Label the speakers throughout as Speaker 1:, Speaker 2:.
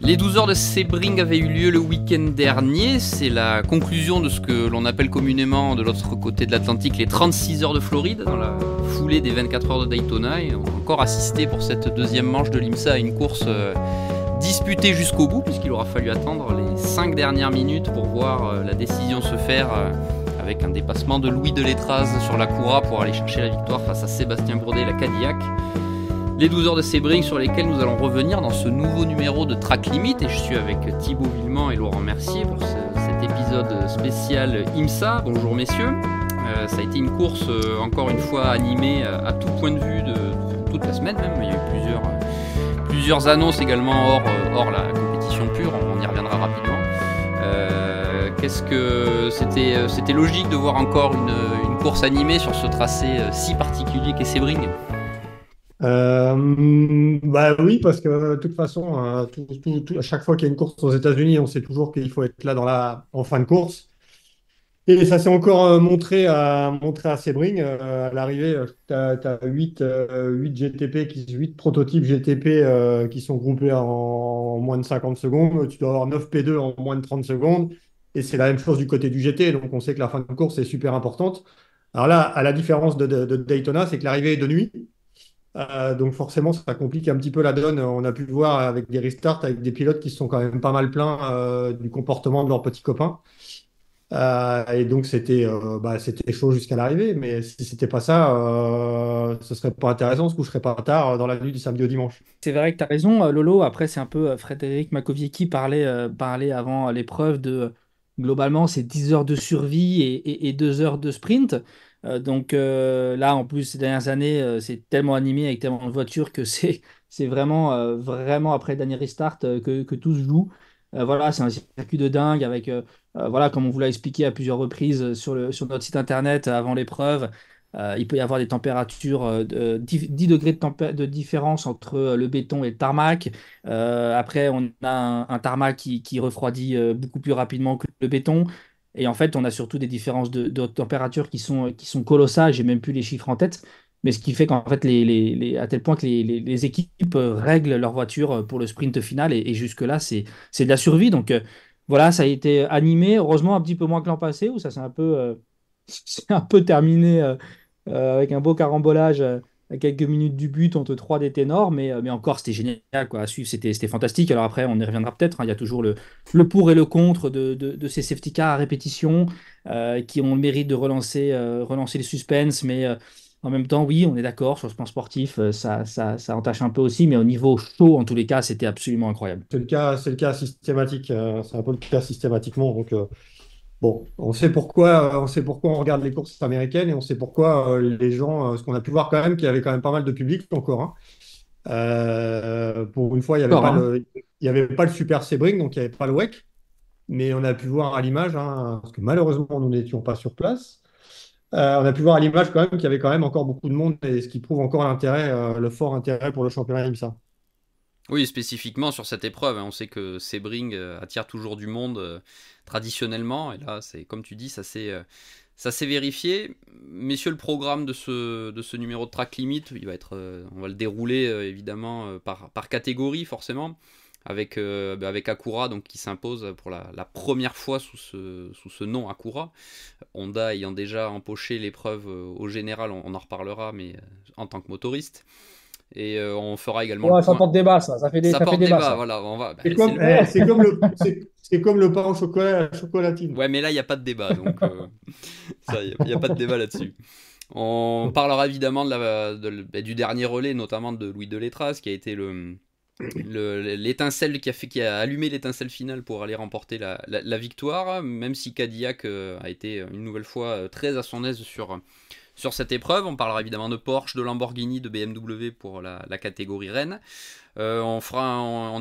Speaker 1: Les 12 heures de Sebring avaient eu lieu le week-end dernier. C'est la conclusion de ce que l'on appelle communément de l'autre côté de l'Atlantique les 36 heures de Floride, dans la foulée des 24 heures de Daytona. Et on a encore assisté pour cette deuxième manche de l'IMSA à une course disputée jusqu'au bout, puisqu'il aura fallu attendre les 5 dernières minutes pour voir la décision se faire avec un dépassement de Louis Delétraz sur la Coura pour aller chercher la victoire face à Sébastien Bourdet et la Cadillac. Les 12 heures de Sebring sur lesquelles nous allons revenir dans ce nouveau numéro de Track Limit, et je suis avec Thibaut Villemont et Laurent Mercier pour cet épisode spécial IMSA. Bonjour messieurs. Ça a été une course encore une fois animée à tout point de vue de toute la semaine même. Il y a eu plusieurs annonces également hors la compétition pure, on y reviendra rapidement. Qu'est-ce que c'était logique de voir encore une course animée sur ce tracé si particulier qu'est Sebring?
Speaker 2: Bah oui, parce que de toute façon, à chaque fois qu'il y a une course aux États-Unis, on sait toujours qu'il faut être là en fin de course. Et ça s'est encore montré à Sebring. À l'arrivée, tu as 8 GTP, 8 prototypes GTP qui sont groupés en moins de 50 secondes. Tu dois avoir 9 P2 en moins de 30 secondes. Et c'est la même chose du côté du GT. Donc on sait que la fin de course est super importante. Alors là, à la différence de Daytona, c'est que l'arrivée est de nuit. Donc forcément, ça complique un petit peu la donne. On a pu le voir avec des restarts, avec des pilotes qui se sont quand même pas mal plaints du comportement de leurs petits copains. Et donc c'était chaud jusqu'à l'arrivée. Mais si c'était pas ça, ce serait pas intéressant. On se coucherait pas tard dans la nuit du samedi au dimanche.
Speaker 3: C'est vrai que tu as raison, Lolo. Après, c'est un peu Frédéric Makowiecki parlait avant l'épreuve globalement, c'est 10 heures de survie et 2 heures de sprint. Là, en plus, ces dernières années, c'est tellement animé avec tellement de voitures que c'est vraiment après le dernier restart que tout se joue. Voilà, c'est un circuit de dingue avec, voilà, comme on vous l'a expliqué à plusieurs reprises sur notre site internet avant l'épreuve. Il peut y avoir des températures de 10 degrés de différence entre le béton et le tarmac. Après, on a un tarmac qui refroidit beaucoup plus rapidement que le béton. Et en fait, on a surtout des différences de température qui sont colossales. J'ai même plus les chiffres en tête. Mais ce qui fait qu'en fait, à tel point que les équipes règlent leur voiture pour le sprint final. Et jusque-là, c'est de la survie. Voilà, ça a été animé. Heureusement, un petit peu moins que l'an passé, où ça s'est un peu, c'est un peu terminé avec un beau carambolage à quelques minutes du but entre trois des ténors, mais encore c'était génial quoi, à suivre, c'était fantastique. Alors après, on y reviendra peut-être, hein. Il y a toujours le pour et le contre de ces safety cars à répétition qui ont le mérite de relancer les suspens, mais en même temps, oui, on est d'accord sur le plan sportif, ça entache un peu aussi, mais au niveau show, en tous les cas, c'était absolument incroyable.
Speaker 2: C'est le cas systématique. C'est un peu le cas systématiquement. Donc bon, on sait pourquoi on regarde les courses américaines et on sait pourquoi les gens, ce qu'on a pu voir quand même, qu'il y avait quand même pas mal de public encore, hein. Pour une fois, il n'y avait
Speaker 3: Encore,
Speaker 2: pas
Speaker 3: hein.
Speaker 2: le Super Sebring, donc il n'y avait pas le WEC, mais on a pu voir à l'image, hein, parce que malheureusement, nous n'étions pas sur place. On a pu voir à l'image quand même qu'il y avait quand même encore beaucoup de monde, et ce qui prouve encore l'intérêt, le fort intérêt pour le championnat IMSA.
Speaker 1: Oui, spécifiquement sur cette épreuve, hein, on sait que Sebring attire toujours du monde traditionnellement, et là, c'est comme tu dis, ça s'est vérifié. Messieurs, le programme de ce numéro de Track Limit, on va le dérouler évidemment par catégorie forcément, avec Acura donc, qui s'impose pour la première fois sous ce nom Acura. Honda ayant déjà empoché l'épreuve au général, on en reparlera, mais en tant que motoriste. Et on fera également le
Speaker 3: Ouais, ça
Speaker 1: point.
Speaker 3: porte débat, ça.
Speaker 1: Ça
Speaker 3: Ça fait
Speaker 1: porte
Speaker 3: débat,
Speaker 1: débat,
Speaker 3: ça.
Speaker 1: voilà.
Speaker 2: C'est
Speaker 1: C'est
Speaker 2: comme,
Speaker 1: le...
Speaker 2: eh, c'est comme le pain au chocolat, à la chocolatine.
Speaker 1: Ouais, mais là, il n'y a pas de débat, donc ça, il n'y a pas de débat là-dessus. On parlera évidemment du dernier relais, notamment de Louis Delétraz, qui a été l'étincelle qui a allumé l'étincelle finale pour aller remporter la victoire, même si Cadillac a été une nouvelle fois très à son aise sur cette épreuve. On parlera évidemment de Porsche, de Lamborghini, de BMW pour la catégorie Rennes. On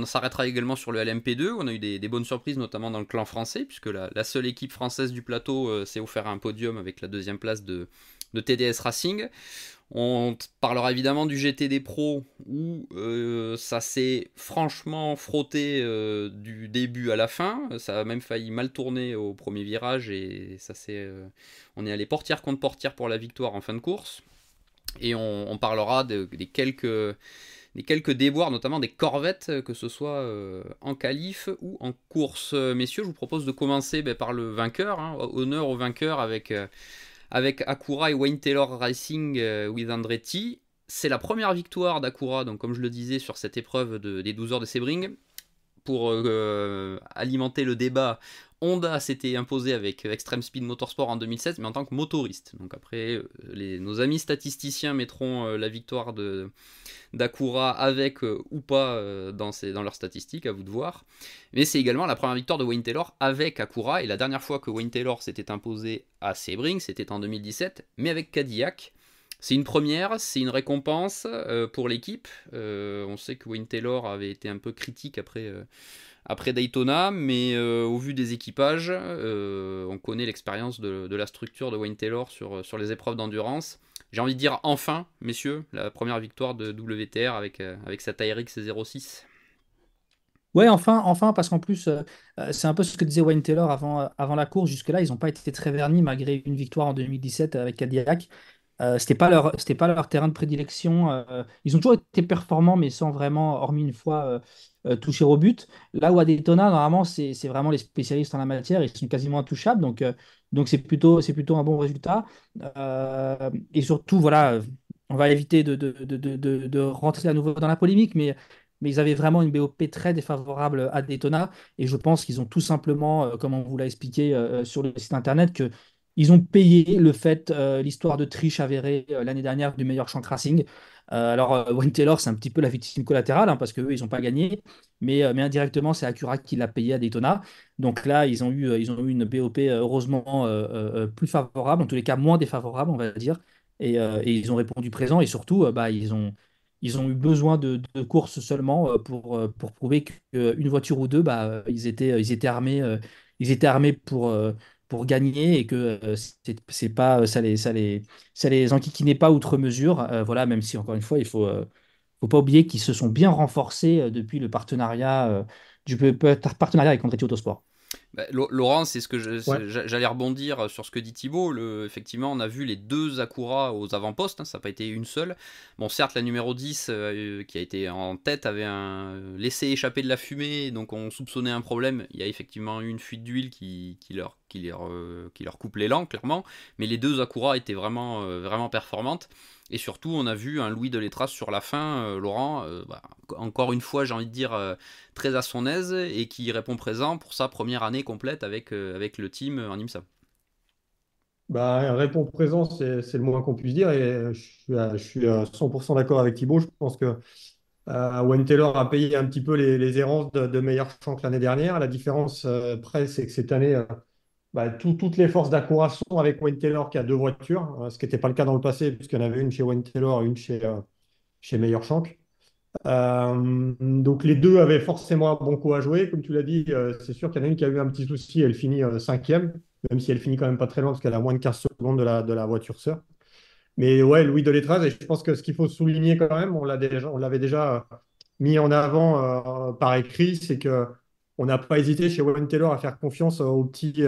Speaker 1: s'arrêtera également sur le LMP2. On a eu des bonnes surprises, notamment dans le clan français, puisque la seule équipe française du plateau s'est offert un podium avec la deuxième place de TDS Racing. On parlera évidemment du GTD Pro où ça s'est franchement frotté du début à la fin. Ça a même failli mal tourner au premier virage et on est allé portière contre portière pour la victoire en fin de course. Et on parlera des des quelques déboires, notamment des corvettes, que ce soit en qualif ou en course. Messieurs, je vous propose de commencer par le vainqueur, hein, honneur au vainqueur avec Acura et Wayne Taylor Racing with Andretti. C'est la première victoire d'Acura, donc comme je le disais, sur cette épreuve des 12 heures de Sebring. Pour alimenter le débat, Honda s'était imposé avec Extreme Speed Motorsport en 2016, mais en tant que motoriste. Donc après, nos amis statisticiens mettront la victoire d'Acura avec ou pas dans leurs statistiques, à vous de voir. Mais c'est également la première victoire de Wayne Taylor avec Acura, et la dernière fois que Wayne Taylor s'était imposé à Sebring, c'était en 2017, mais avec Cadillac. C'est une première, c'est une récompense pour l'équipe. On sait que Wayne Taylor avait été un peu critique après Daytona, mais au vu des équipages, on connaît l'expérience de la structure de Wayne Taylor sur les épreuves d'endurance. J'ai envie de dire enfin, messieurs, la première victoire de WTR avec sa TRX 06.
Speaker 3: Ouais, enfin, parce qu'en plus, c'est un peu ce que disait Wayne Taylor avant la course. Jusque-là, ils n'ont pas été très vernis malgré une victoire en 2017 avec Cadillac. C'était pas leur terrain de prédilection. Ils ont toujours été performants, mais sans vraiment, hormis une fois, toucher au but. Là où à Daytona, normalement, c'est vraiment les spécialistes en la matière. Ils sont quasiment intouchables. Donc c'est plutôt un bon résultat. Et surtout, voilà, on va éviter de rentrer à nouveau dans la polémique, mais ils avaient vraiment une BOP très défavorable à Daytona. Et je pense qu'ils ont tout simplement, comme on vous l'a expliqué sur le site internet, que ils ont payé le fait, l'histoire de triche avérée l'année dernière du meilleur Shank Racing. Alors, Wayne Taylor, c'est un petit peu la victime collatérale, hein, parce qu'eux, ils n'ont pas gagné. Mais indirectement, c'est Acura qui l'a payé à Daytona. Donc là, ils ont eu une BOP, heureusement, plus favorable, en tous les cas moins défavorable, on va dire. Et ils ont répondu présent. Et surtout, ils ont eu besoin de courses seulement pour prouver qu'une voiture ou deux, ils étaient armés, pour gagner, et que c'est pas ça les enquiquinait pas outre mesure. Voilà, même si encore une fois, il faut pas oublier qu'ils se sont bien renforcés depuis le partenariat partenariat avec Andretti Autosport.
Speaker 1: Laurent, c'est ce que
Speaker 2: Ouais.
Speaker 1: j'allais rebondir sur ce que dit Thibaut. Effectivement, on a vu les deux Acura aux avant-postes, hein, ça n'a pas été une seule. Bon, certes, la numéro 10 qui a été en tête avait laissé échapper de la fumée, donc on soupçonnait un problème. Il y a effectivement eu une fuite d'huile qui leur coupe l'élan, clairement. Mais les deux Acura étaient vraiment performantes. Et surtout, on a vu un Louis Delétraz sur la fin, Laurent, encore une fois, j'ai envie de dire, très à son aise, et qui répond présent pour sa première année complète avec le team en IMSA.
Speaker 2: Bah, répond présent, c'est le moins qu'on puisse dire. Et je suis à 100% d'accord avec Thibaut. Je pense que Wayne Taylor a payé un petit peu les errances de meilleur champ que l'année dernière. La différence près, c'est que cette année, toutes les forces d'Acura sont avec Wayne Taylor qui a deux voitures, ce qui n'était pas le cas dans le passé, puisqu'il y en avait une chez Wayne Taylor et une chez Meilleur Shank. Donc les deux avaient forcément un bon coup à jouer. Comme tu l'as dit, c'est sûr qu'il y en a une qui a eu un petit souci, elle finit cinquième, même si elle finit quand même pas très loin parce qu'elle a moins de 15 secondes de la voiture sœur. Mais ouais, Louis Delétraz, et je pense que ce qu'il faut souligner quand même, on l'avait déjà mis en avant par écrit, c'est que on n'a pas hésité chez Wayne Taylor à faire confiance aux petits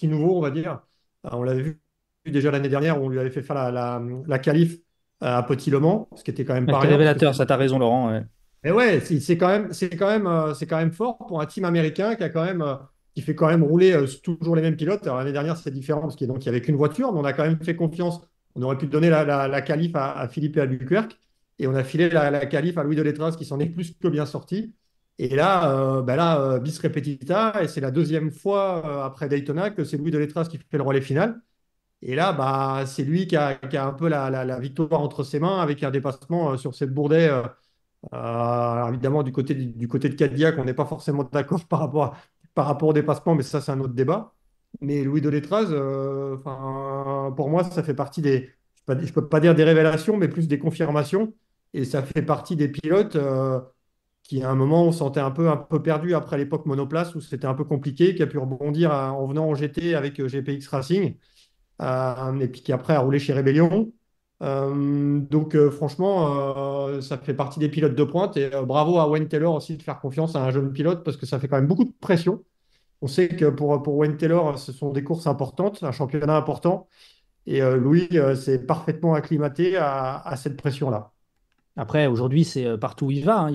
Speaker 2: nouveaux, on va dire. On l'avait vu déjà l'année dernière où on lui avait fait faire la qualif à Petit-Le Mans, ce qui était quand même pas
Speaker 3: C'était
Speaker 2: rien, parce que
Speaker 3: révélateur, ça t'as raison, Laurent. Ouais.
Speaker 2: mais ouais, c'est quand même fort pour un team américain qui fait quand même rouler toujours les mêmes pilotes. Alors l'année dernière, c'est différent parce qu'il n'y avait qu'une voiture, mais on a quand même fait confiance. On aurait pu donner la qualif à Philippe et à Albuquerque, et on a filé la qualif à Louis Delétraz qui s'en est plus que bien sorti. Et là, bis repetita, et c'est la deuxième fois après Daytona que c'est Louis Delétraz qui fait le relais final. Et là, c'est lui qui a un peu la victoire entre ses mains avec un dépassement sur cette Bourdet. Alors évidemment, du côté de Cadillac, on n'est pas forcément d'accord par rapport au dépassement, mais ça, c'est un autre débat. Mais Louis Delétraz, pour moi, ça fait partie je peux pas dire des révélations, mais plus des confirmations. Et ça fait partie des pilotes qui, à un moment, on sentait un peu perdu après l'époque monoplace où c'était un peu compliqué, qui a pu rebondir en venant en GT avec GPX Racing, et puis qui après a roulé chez Rebellion. Donc franchement, ça fait partie des pilotes de pointe et bravo à Wayne Taylor aussi de faire confiance à un jeune pilote parce que ça fait quand même beaucoup de pression. On sait que pour Wayne Taylor, ce sont des courses importantes, un championnat important et Louis s'est parfaitement acclimaté à cette pression-là.
Speaker 3: Après, aujourd'hui, c'est partout où il va, hein.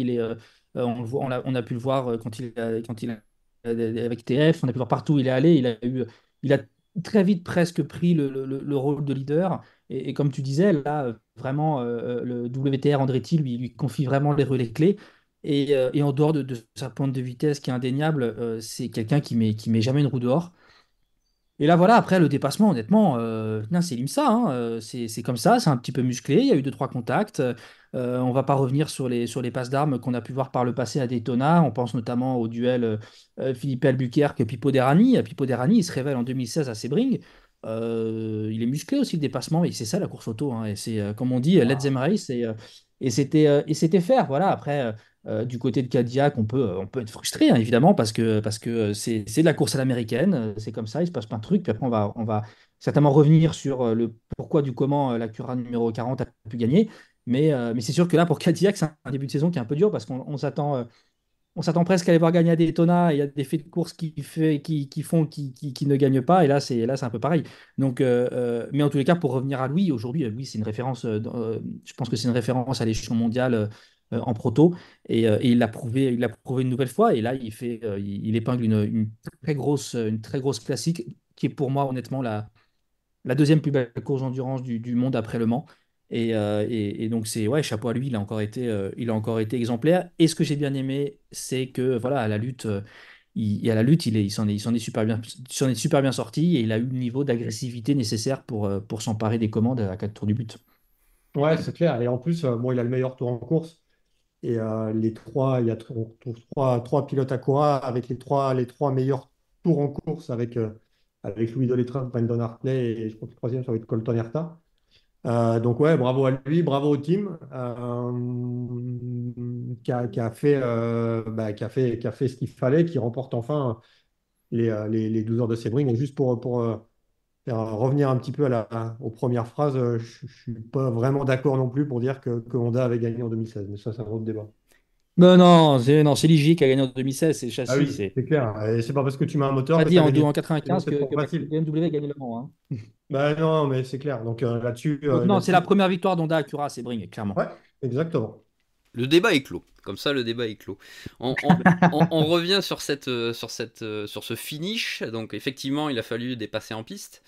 Speaker 3: On a pu le voir quand il avec TF, on a pu le voir partout où il est allé. Il a très vite presque pris le rôle de leader. Et comme tu disais, là, vraiment, le WTR Andretti lui confie vraiment les relais clés. Et en dehors de sa pointe de vitesse qui est indéniable, c'est quelqu'un qui met jamais une roue dehors. Et là, voilà, après le dépassement, honnêtement, non, c'est l'IMSA, hein, c'est comme ça, c'est un petit peu musclé, il y a eu deux, trois contacts. On va pas revenir sur les passes d'armes qu'on a pu voir par le passé à Daytona. On pense notamment au duel Philippe Albuquerque-Pipo Derani. Pipo Derani, il se révèle en 2016 à Sebring. Il est musclé aussi le dépassement, et c'est ça la course auto, hein, et c'est, comme on dit, Let's Them Race, et c'était faire. Voilà, après. Du côté de Cadillac, on peut être frustré, hein, évidemment, parce que c'est de la course à l'américaine, c'est comme ça, il se passe plein de trucs. Puis après, on va certainement revenir sur le pourquoi du comment la Cura numéro 40 a pu gagner. Mais c'est sûr que là, pour Cadillac, c'est un début de saison qui est un peu dur parce on s'attend presque à les voir gagner à Daytona. Et il y a des faits de course qui ne gagnent pas. Et là, c'est un peu pareil. Donc, mais en tous les cas, pour revenir à Louis, aujourd'hui, Louis, c'est une référence. Je pense que c'est une référence à l'échelon mondial en proto. Et il l'a prouvé une nouvelle fois. Et là, il épingle une très grosse classique qui est pour moi, honnêtement, la deuxième plus belle course d'endurance du monde après Le Mans. Et donc, c'est ouais, chapeau à lui, il a encore été exemplaire. Et ce que j'ai bien aimé, c'est que voilà, à la lutte, il s'en est super bien sorti et il a eu le niveau d'agressivité nécessaire pour s'emparer des commandes à 4 tours du but.
Speaker 2: Ouais, c'est clair. Et en plus, bon, il a le meilleur tour en course. Et il y a trois pilotes Acura avec les trois meilleurs tours en course avec Louis Delétraz, Brandon Hartley et je crois que le troisième, ça va être Colton Herta. Donc ouais, bravo à lui, bravo au team qui a fait ce qu'il fallait, qui remporte enfin les 12 heures de Sebring. Et juste pour revenir un petit peu aux premières phrases, je ne suis pas vraiment d'accord non plus pour dire que Honda avait gagné en 2016, mais ça c'est un autre débat.
Speaker 3: Non, c'est Ligier qui a gagné en 2016, c'est le
Speaker 2: Ah
Speaker 3: châssis.
Speaker 2: oui,
Speaker 3: C'est
Speaker 2: c'est clair. Et c'est pas parce que tu mets un moteur
Speaker 3: pas
Speaker 2: que
Speaker 3: dit
Speaker 2: tu as gagné.
Speaker 3: en
Speaker 2: Sinon,
Speaker 3: 95
Speaker 2: c'est trop
Speaker 3: que
Speaker 2: facile.
Speaker 3: BMW a gagné Le Mans, hein.
Speaker 2: Bah non, mais c'est clair. Donc là-dessus,
Speaker 3: Donc non, c'est la première victoire d'Honda Acura à Sebring, clairement.
Speaker 2: ouais, exactement.
Speaker 1: Le débat est clos. Comme ça, le débat est clos. On revient sur ce finish. Donc, effectivement, il a fallu dépasser en piste.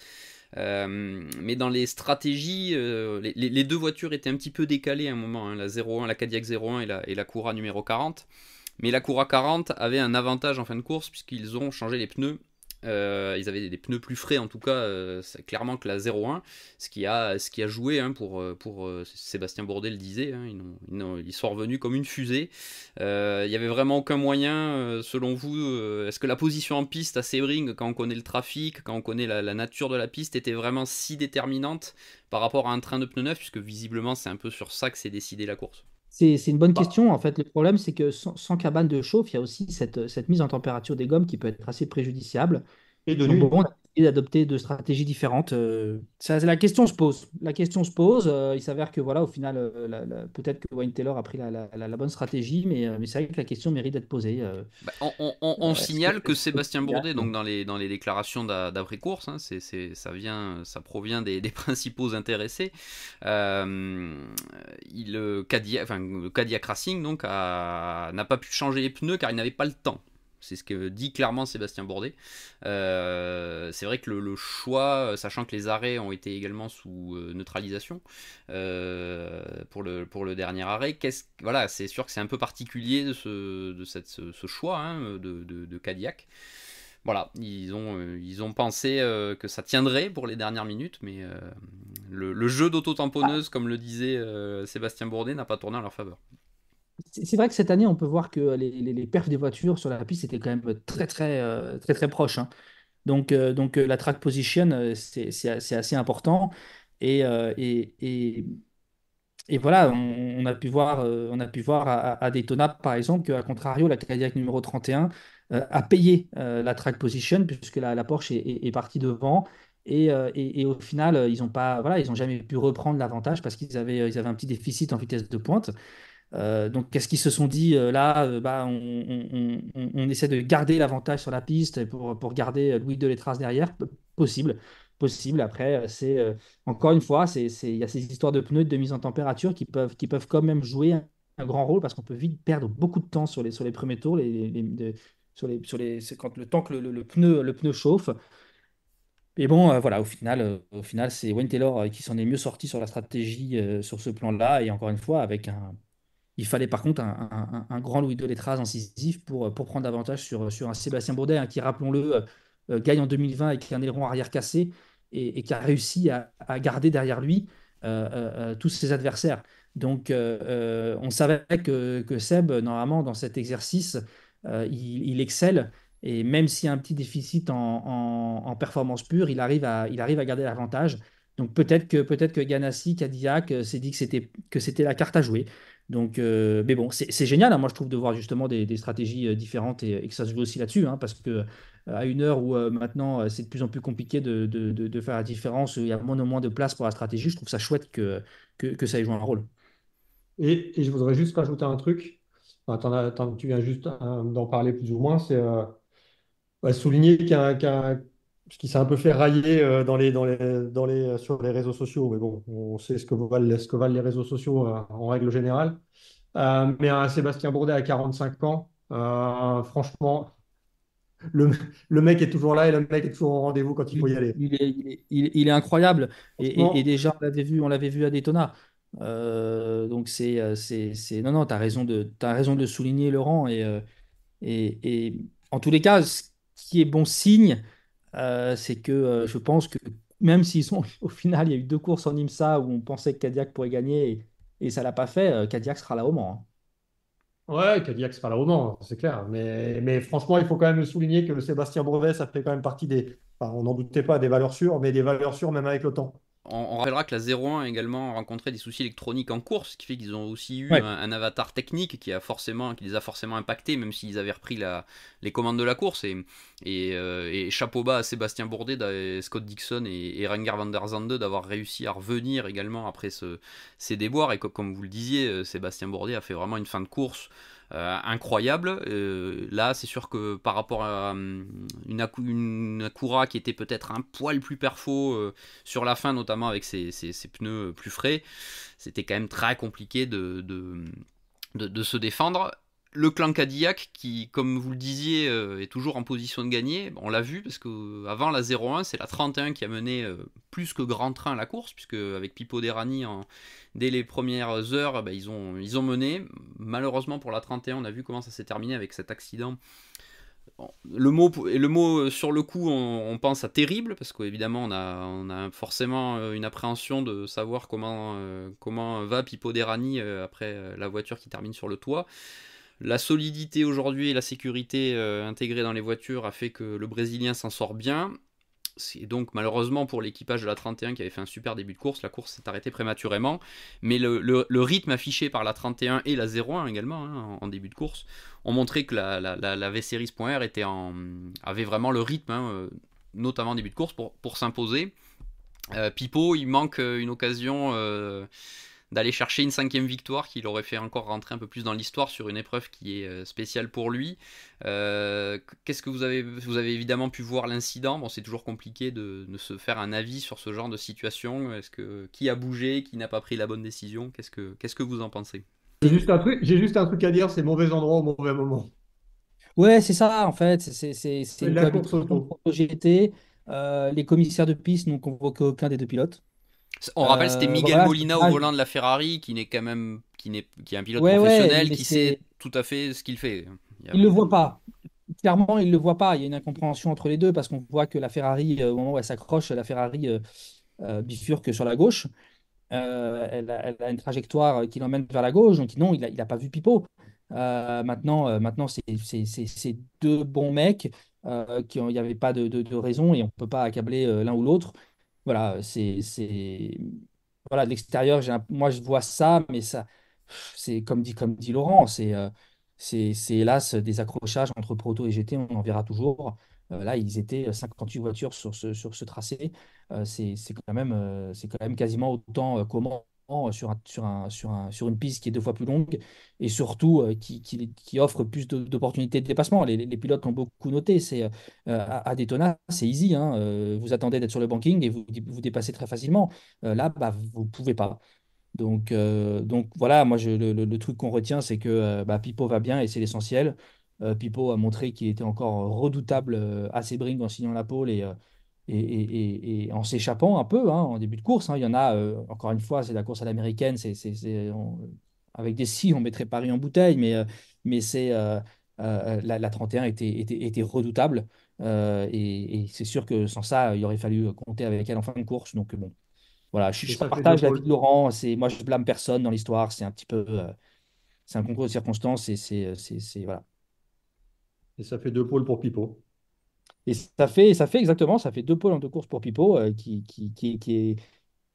Speaker 1: Mais dans les stratégies, les deux voitures étaient un petit peu décalées à un moment, hein, la Cadillac 01 et la Cura numéro 40. Mais la Cura 40 avait un avantage en fin de course puisqu'ils ont changé les pneus. Ils avaient des pneus plus frais en tout cas, clairement que la 01, ce qui a joué, hein, pour Sébastien Bourdet le disait, hein, ils sont revenus comme une fusée. Il n'y avait vraiment aucun moyen, selon vous, est-ce que la position en piste à Sebring, quand on connaît le trafic, quand on connaît la nature de la piste, était vraiment si déterminante par rapport à un train de pneus neuf, puisque visiblement c'est un peu sur ça que s'est décidée la course.
Speaker 3: C'est une bonne
Speaker 2: Bah,
Speaker 3: question. En fait, le problème, c'est que sans cabane de chauffe, il y a aussi cette mise en température des gommes qui peut être assez préjudiciable.
Speaker 2: et de
Speaker 3: Donc bon,
Speaker 2: nuit.
Speaker 3: on a décidé d'adopter deux stratégies différentes. La question se pose. La question se pose. Il s'avère que voilà, au final, peut-être que Wayne Taylor a pris la bonne stratégie, mais c'est vrai que la question mérite d'être posée.
Speaker 1: Bah, on signale que
Speaker 3: Est-ce que
Speaker 1: Sébastien
Speaker 3: c'est
Speaker 1: Bourdet, donc
Speaker 3: gagne.
Speaker 1: dans les déclarations d'après-course, hein, ça provient des principaux intéressés. Le Cadillac Racing donc n'a pas pu changer les pneus car il n'avait pas le temps. C'est ce que dit clairement Sébastien Bourdet. C'est vrai que le choix, sachant que les arrêts ont été également sous neutralisation pour le dernier arrêt, voilà, c'est sûr que c'est un peu particulier ce choix, hein, de Cadillac. Voilà, ils ont pensé que ça tiendrait pour les dernières minutes, mais le jeu d'auto-tamponneuse, comme le disait Sébastien Bourdet, n'a pas tourné en leur faveur.
Speaker 3: C'est vrai que cette année, on peut voir que les perfs des voitures sur la piste étaient quand même très proches, hein. Donc la track position, c'est assez important. Et, euh, et, et, et voilà, on a pu voir à Daytona, par exemple, qu'à contrario, la Cadillac numéro 31 a payé la track position, puisque la Porsche est partie devant. Et au final, ils n'ont pas, voilà, ils ont jamais pu reprendre l'avantage parce ils avaient un petit déficit en vitesse de pointe. Donc, qu'est-ce qu'ils se sont dit là bah, on essaie de garder l'avantage sur la piste pour garder Louis Delétraz derrière. Possible. possible. Après, encore une fois, il y a ces histoires de pneus, de mise en température qui peuvent quand même jouer un grand rôle parce qu'on peut vite perdre beaucoup de temps sur les premiers tours, c'est quand le temps que le pneu chauffe. Et bon, voilà, au final c'est Wayne Taylor qui s'en est mieux sorti sur la stratégie sur ce plan-là. Et encore une fois, il fallait par contre un grand Louis de Letraz incisif pour prendre avantage sur un Sébastien Bourdais, hein, qui, rappelons-le, gagne en 2020 avec un aileron arrière cassé et qui a réussi à garder derrière lui tous ses adversaires. Donc, on savait que Seb, normalement, dans cet exercice, il excelle. Et même s'il y a un petit déficit en performance pure, il arrive à garder l'avantage. Donc peut-être que Ganassi, Cadillac s'est dit que c'était la carte à jouer. Donc, mais bon, c'est génial, hein, moi je trouve, de voir justement des stratégies différentes et que ça se joue aussi là-dessus, hein, parce que à une heure où maintenant c'est de plus en plus compliqué de faire la différence, il y a moins en moins de place pour la stratégie, je trouve ça chouette que ça ait joué un rôle.
Speaker 2: Et je voudrais juste rajouter un truc. Enfin, tu viens juste d'en parler plus ou moins. C'est souligner ce qui s'est un peu fait railler sur les réseaux sociaux. Mais bon, on sait ce que valent les réseaux sociaux en règle générale. Mais un Sébastien Bourdet à 45 ans, franchement, le, le mec est toujours là et le mec est toujours au rendez-vous quand il faut y aller.
Speaker 3: Il est incroyable. Et
Speaker 2: Franchement,
Speaker 3: déjà, on l'avait vu à Daytona. Donc non, non, t'as raison de le souligner, Laurent. Et en tous les cas, ce qui est bon signe, c'est que je pense que même s'ils sont au final, il y a eu 2 courses en IMSA où on pensait que Cadillac pourrait gagner et ça l'a pas fait, Cadillac sera là au Mans, hein.
Speaker 2: ouais, Cadillac sera là au Mans, c'est clair. Mais franchement, il faut quand même le souligner que Sébastien Bourdet, ça fait quand même partie enfin, on n'en doutait pas, des valeurs sûres, mais des valeurs sûres même avec le temps.
Speaker 1: On rappellera que la 01 a également rencontré des soucis électroniques en course, ce qui fait qu'ils ont aussi eu
Speaker 3: Ouais.
Speaker 1: un avatar technique qui les a forcément impactés, même s'ils avaient repris les commandes de la course. Et chapeau bas à Sébastien Bourdet, Scott Dixon et Renger van der Zande d'avoir réussi à revenir également après ces déboires. Et comme vous le disiez, Sébastien Bourdet a fait vraiment une fin de course incroyable. Là, c'est sûr que par rapport à une Acura qui était peut-être un poil plus perfo sur la fin, notamment avec ses pneus plus frais, c'était quand même très compliqué de se défendre. Le clan Cadillac, qui, comme vous le disiez, est toujours en position de gagner, on l'a vu parce qu'avant la 01, c'est la 31 qui a mené plus que grand train la course, puisque avec Pipo Derani, dès les premières heures, ils ont mené. Malheureusement pour la 31, on a vu comment ça s'est terminé avec cet accident. Le mot sur le coup, on pense à terrible, parce qu'évidemment on a forcément une appréhension de savoir comment va Pipo Derani après la voiture qui termine sur le toit. La solidité aujourd'hui et la sécurité intégrée dans les voitures a fait que le Brésilien s'en sort bien. Et donc malheureusement pour l'équipage de la 31 qui avait fait un super début de course, la course s'est arrêtée prématurément. Mais le rythme affiché par la 31 et la 01 également, hein, en début de course, ont montré que la V-Series.R avait vraiment le rythme, hein, notamment en début de course, pour s'imposer. Pipo, il manque une occasion d'aller chercher une 5e victoire qui l'aurait fait encore rentrer un peu plus dans l'histoire sur une épreuve qui est spéciale pour lui. Qu'est-ce que vous avez évidemment pu voir l'incident. Bon, c'est toujours compliqué de se faire un avis sur ce genre de situation. Qui a bougé, qui n'a pas pris la bonne décision? Qu'est-ce que vous en pensez?
Speaker 2: J'ai juste un truc à dire, c'est mauvais endroit au mauvais moment.
Speaker 3: Ouais, c'est ça, en fait. C'est
Speaker 2: C'est de
Speaker 3: une
Speaker 2: la course
Speaker 3: cohabitation de
Speaker 2: auto.
Speaker 3: MotoGP. Les commissaires de piste n'ont convoqué aucun des 2 pilotes.
Speaker 1: On rappelle, c'était Miguel
Speaker 3: Voilà,
Speaker 1: Molina au volant de la Ferrari, qui n'est quand même qui est un pilote
Speaker 3: ouais, ouais,
Speaker 1: professionnel,
Speaker 3: mais
Speaker 1: qui sait tout à fait ce qu'il fait.
Speaker 3: il ne le voit pas. Clairement, il ne le voit pas. Il y a une incompréhension entre les deux parce qu'on voit que la Ferrari, au moment où elle s'accroche, la Ferrari bifurque sur la gauche. Elle a une trajectoire qui l'emmène vers la gauche. Donc, non, il a pas vu Pipo. Maintenant, c'est 2 bons mecs il n'y avait pas de raison et on ne peut pas accabler l'un ou l'autre. Voilà, voilà, de l'extérieur, moi je vois ça, mais ça, c'est comme dit Laurent, c'est hélas des accrochages entre Proto et GT, on en verra toujours. Là, ils étaient 58 voitures sur ce tracé. C'est quand même quasiment autant qu'au Mans. sur une piste qui est deux fois plus longue et surtout qui offre plus d'opportunités de dépassement. Les pilotes l'ont beaucoup noté. À Daytona, c'est easy, hein. Vous attendez d'être sur le banking et vous dépassez très facilement. Là, bah, vous ne pouvez pas. Donc voilà, moi le truc qu'on retient, c'est que bah, Pipo va bien et c'est l'essentiel. Pipo a montré qu'il était encore redoutable à Sebring en signant la pole et en s'échappant un peu en début de course. Il y en a, encore une fois, c'est la course à l'américaine, avec des si, on mettrait Paris en bouteille, mais la 31 était redoutable. Et c'est sûr que sans ça, il aurait fallu compter avec elle en fin de course. Donc bon. Voilà,
Speaker 2: Et
Speaker 3: je
Speaker 2: ça fait deux
Speaker 3: partage l'avis de
Speaker 2: pôles.
Speaker 3: Laurent. Moi, je blâme personne dans l'histoire. C'est un concours de circonstances voilà.
Speaker 2: Et ça fait deux pôles pour Pipo.
Speaker 3: Et ça fait exactement, ça fait deux pôles en deux courses pour Pipo qui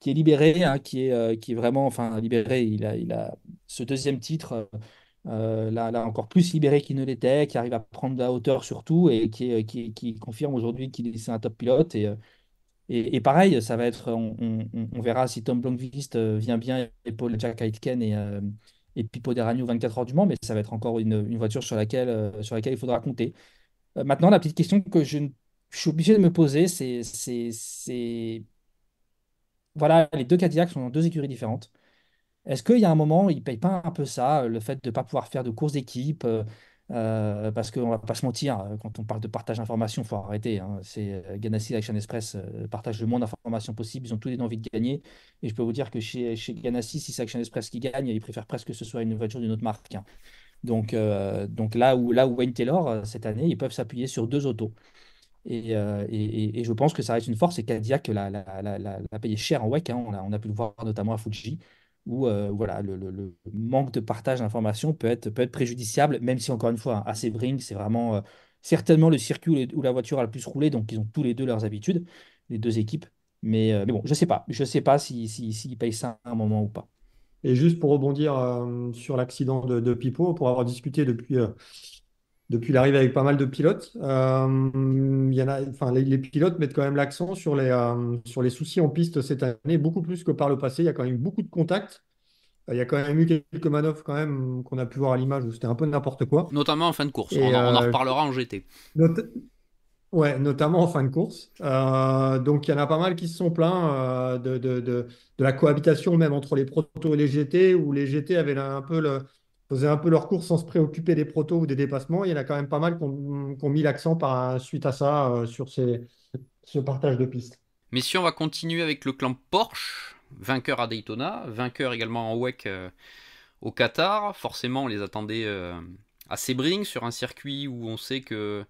Speaker 3: est libéré, hein, qui est vraiment, enfin, libéré. Il a ce deuxième titre, là, encore plus libéré qu'il ne l'était, qui arrive à prendre de la hauteur surtout et qui confirme aujourd'hui qu'il est c'est un top pilote. Et pareil, ça va être, on verra si Tom Blomqvist vient bien, et Paul Jack Aitken et Pipo Derani au 24 heures du Mans, mais ça va être encore une voiture sur laquelle il faudra compter. Maintenant, la petite question que je suis obligé de me poser, voilà, les deux Cadillacs sont dans deux écuries différentes. Est-ce qu'il y a un moment où ils ne payent pas un peu ça, le fait de ne pas pouvoir faire de courses d'équipe parce qu'on ne va pas se mentir, quand on parle de partage d'informations, il faut arrêter, hein. Ganassi et Action Express partagent le moins d'informations possibles, ils ont tous les deux envie de gagner. Et je peux vous dire que chez Ganassi, si c'est Action Express qui gagne, ils préfèrent presque que ce soit une voiture d'une autre marque, hein. Donc là où Wayne Taylor, cette année, ils peuvent s'appuyer sur deux autos. Et je pense que ça reste une force et Cadillac l'a payé cher en WEC, hein. On a pu le voir notamment à Fuji, où voilà, le manque de partage d'informations peut être préjudiciable, même si encore une fois, à Sebring, c'est vraiment certainement le circuit où la voiture a le plus roulé, donc ils ont tous les deux leurs habitudes, les deux équipes. Mais bon, je sais pas s'ils payent ça à un moment ou pas.
Speaker 2: Et juste pour rebondir sur l'accident de Pipo, pour avoir discuté depuis l'arrivée avec pas mal de pilotes, il y en a, enfin, les pilotes mettent quand même l'accent sur les soucis en piste cette année, beaucoup plus que par le passé. Il y a quand même eu beaucoup de contacts. Il y a quand même eu quelques manœuvres quand même qu'on a pu voir à l'image où c'était un peu n'importe quoi.
Speaker 1: Notamment en fin de course. On
Speaker 2: Et
Speaker 1: en reparlera en GT.
Speaker 2: not- ouais, notamment en fin de course. Donc il y en a pas mal qui se sont plaints de la cohabitation même entre les protos et les GT, où les GT faisaient un peu leur course sans se préoccuper des protos ou des dépassements. Il y en a quand même pas mal qui ont mis l'accent suite à ça sur ce partage de pistes.
Speaker 1: Messieurs, on va continuer avec le clan Porsche, vainqueur à Daytona, vainqueur également en WEC au Qatar. Forcément, on les attendait à Sebring, sur un circuit où on sait que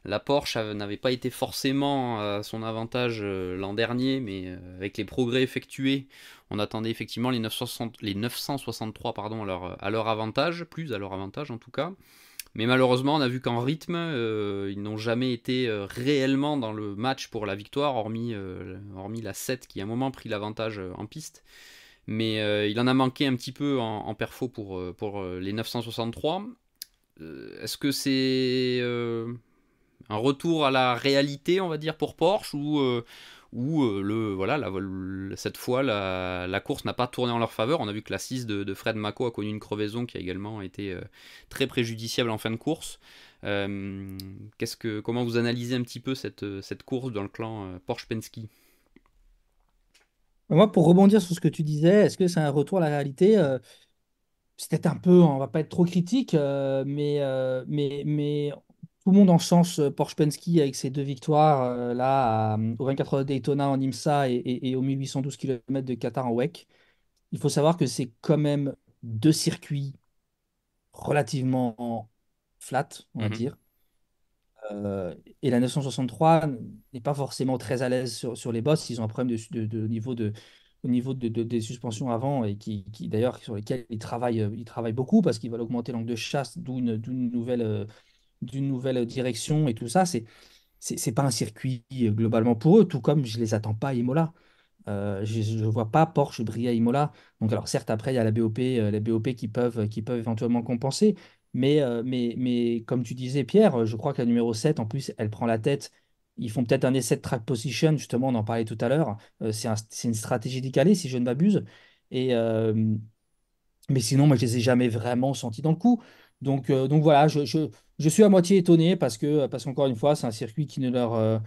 Speaker 1: la Porsche n'avait pas été forcément à son avantage l'an dernier, mais avec les progrès effectués, on attendait effectivement les 963 pardon, à leur avantage, plus à leur avantage en tout cas. Mais malheureusement, on a vu qu'en rythme, ils n'ont jamais été réellement dans le match pour la victoire, hormis la 7 qui à un moment pris l'avantage en piste. Mais il en a manqué un petit peu en perfo pour les 963. Est-ce que c'est un retour à la réalité, on va dire, pour Porsche, voilà, cette fois, la course n'a pas tourné en leur faveur. On a vu que la 6 de Fred Mako a connu une crevaison qui a également été très préjudiciable en fin de course. Comment vous analysez un petit peu cette course dans le clan Porsche-Penske?
Speaker 3: Moi, pour rebondir sur ce que tu disais, est-ce que c'est un retour à la réalité? C'est peut-être un peu, on va pas être trop critique, mais tout le monde en sens Porsche Penske avec ses deux victoires là aux 24 heures de Daytona en IMSA et aux 1812 km de Qatar en WEC. Il faut savoir que c'est quand même deux circuits relativement flat, on va
Speaker 1: Mhm.
Speaker 3: dire. Et la 963 n'est pas forcément très à l'aise sur les bosses. Ils ont un problème au niveau des suspensions avant et d'ailleurs sur lesquels ils travaillent beaucoup parce qu'ils veulent augmenter l'angle de chasse, d'où d'une nouvelle direction et tout ça. C'est pas un circuit globalement pour eux, tout comme je les attends pas à Imola. Je ne vois pas Porsche briller à Imola. Donc, alors certes, après, il y a la BOP, les BOP qui peuvent éventuellement compenser. Mais comme tu disais, Pierre, je crois que la numéro 7 en plus, elle prend la tête. Ils font peut-être un essai de track position, justement, on en parlait tout à l'heure. C'est une stratégie décalée, si je ne m'abuse. Et, mais sinon, moi, je les ai jamais vraiment sentis dans le coup. Donc voilà, je suis à moitié étonné parce qu'encore une fois, c'est un circuit qui ne leur,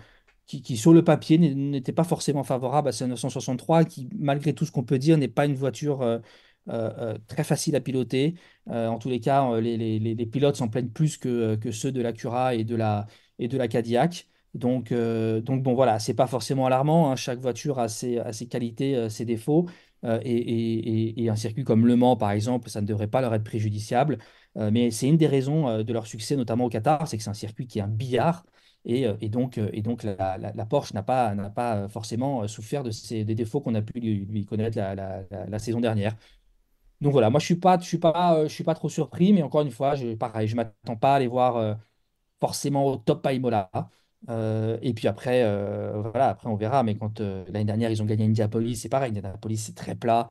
Speaker 3: qui, sur le papier, n'était pas forcément favorable à ce 963, qui, malgré tout ce qu'on peut dire, n'est pas une voiture très facile à piloter. En tous les cas, les pilotes s'en plaignent plus que ceux de l'Acura et de la Cadillac. Donc bon, voilà, c'est pas forcément alarmant, hein. Chaque voiture a ses qualités, ses défauts. Et un circuit comme Le Mans, par exemple, ça ne devrait pas leur être préjudiciable. Mais c'est une des raisons de leur succès, notamment au Qatar, c'est que c'est un circuit qui est un billard. Et donc la Porsche n'a pas forcément souffert des défauts qu'on a pu lui connaître la saison dernière. Donc voilà, moi je suis pas trop surpris, mais encore une fois, pareil, je m'attends pas à les voir forcément au top à Imola. Et puis après, voilà, après on verra. Mais quand l'année dernière ils ont gagné Indianapolis, c'est pareil. Indianapolis c'est très plat,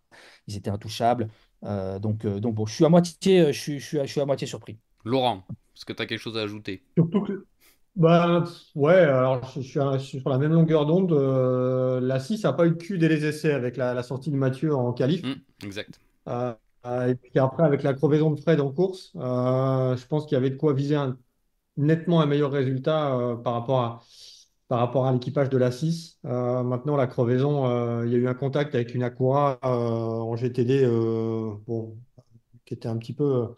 Speaker 3: ils étaient intouchables. Donc bon, je suis à moitié, je suis à moitié surpris.
Speaker 1: Laurent, est-ce que tu as quelque chose à ajouter?
Speaker 2: Surtout que, bah, ouais, alors je suis sur la même longueur d'onde. La 6 n'a pas eu de cul dès les essais avec la sortie de Mathieu en qualif.
Speaker 1: Exact.
Speaker 2: Euh, et puis après, avec la crevaison de Fred en course, je pense qu'il y avait de quoi viser nettement un meilleur résultat par rapport à l'équipage de la 6. Maintenant, la crevaison, il y a eu un contact avec une Acura en GTD bon, qui était un petit peu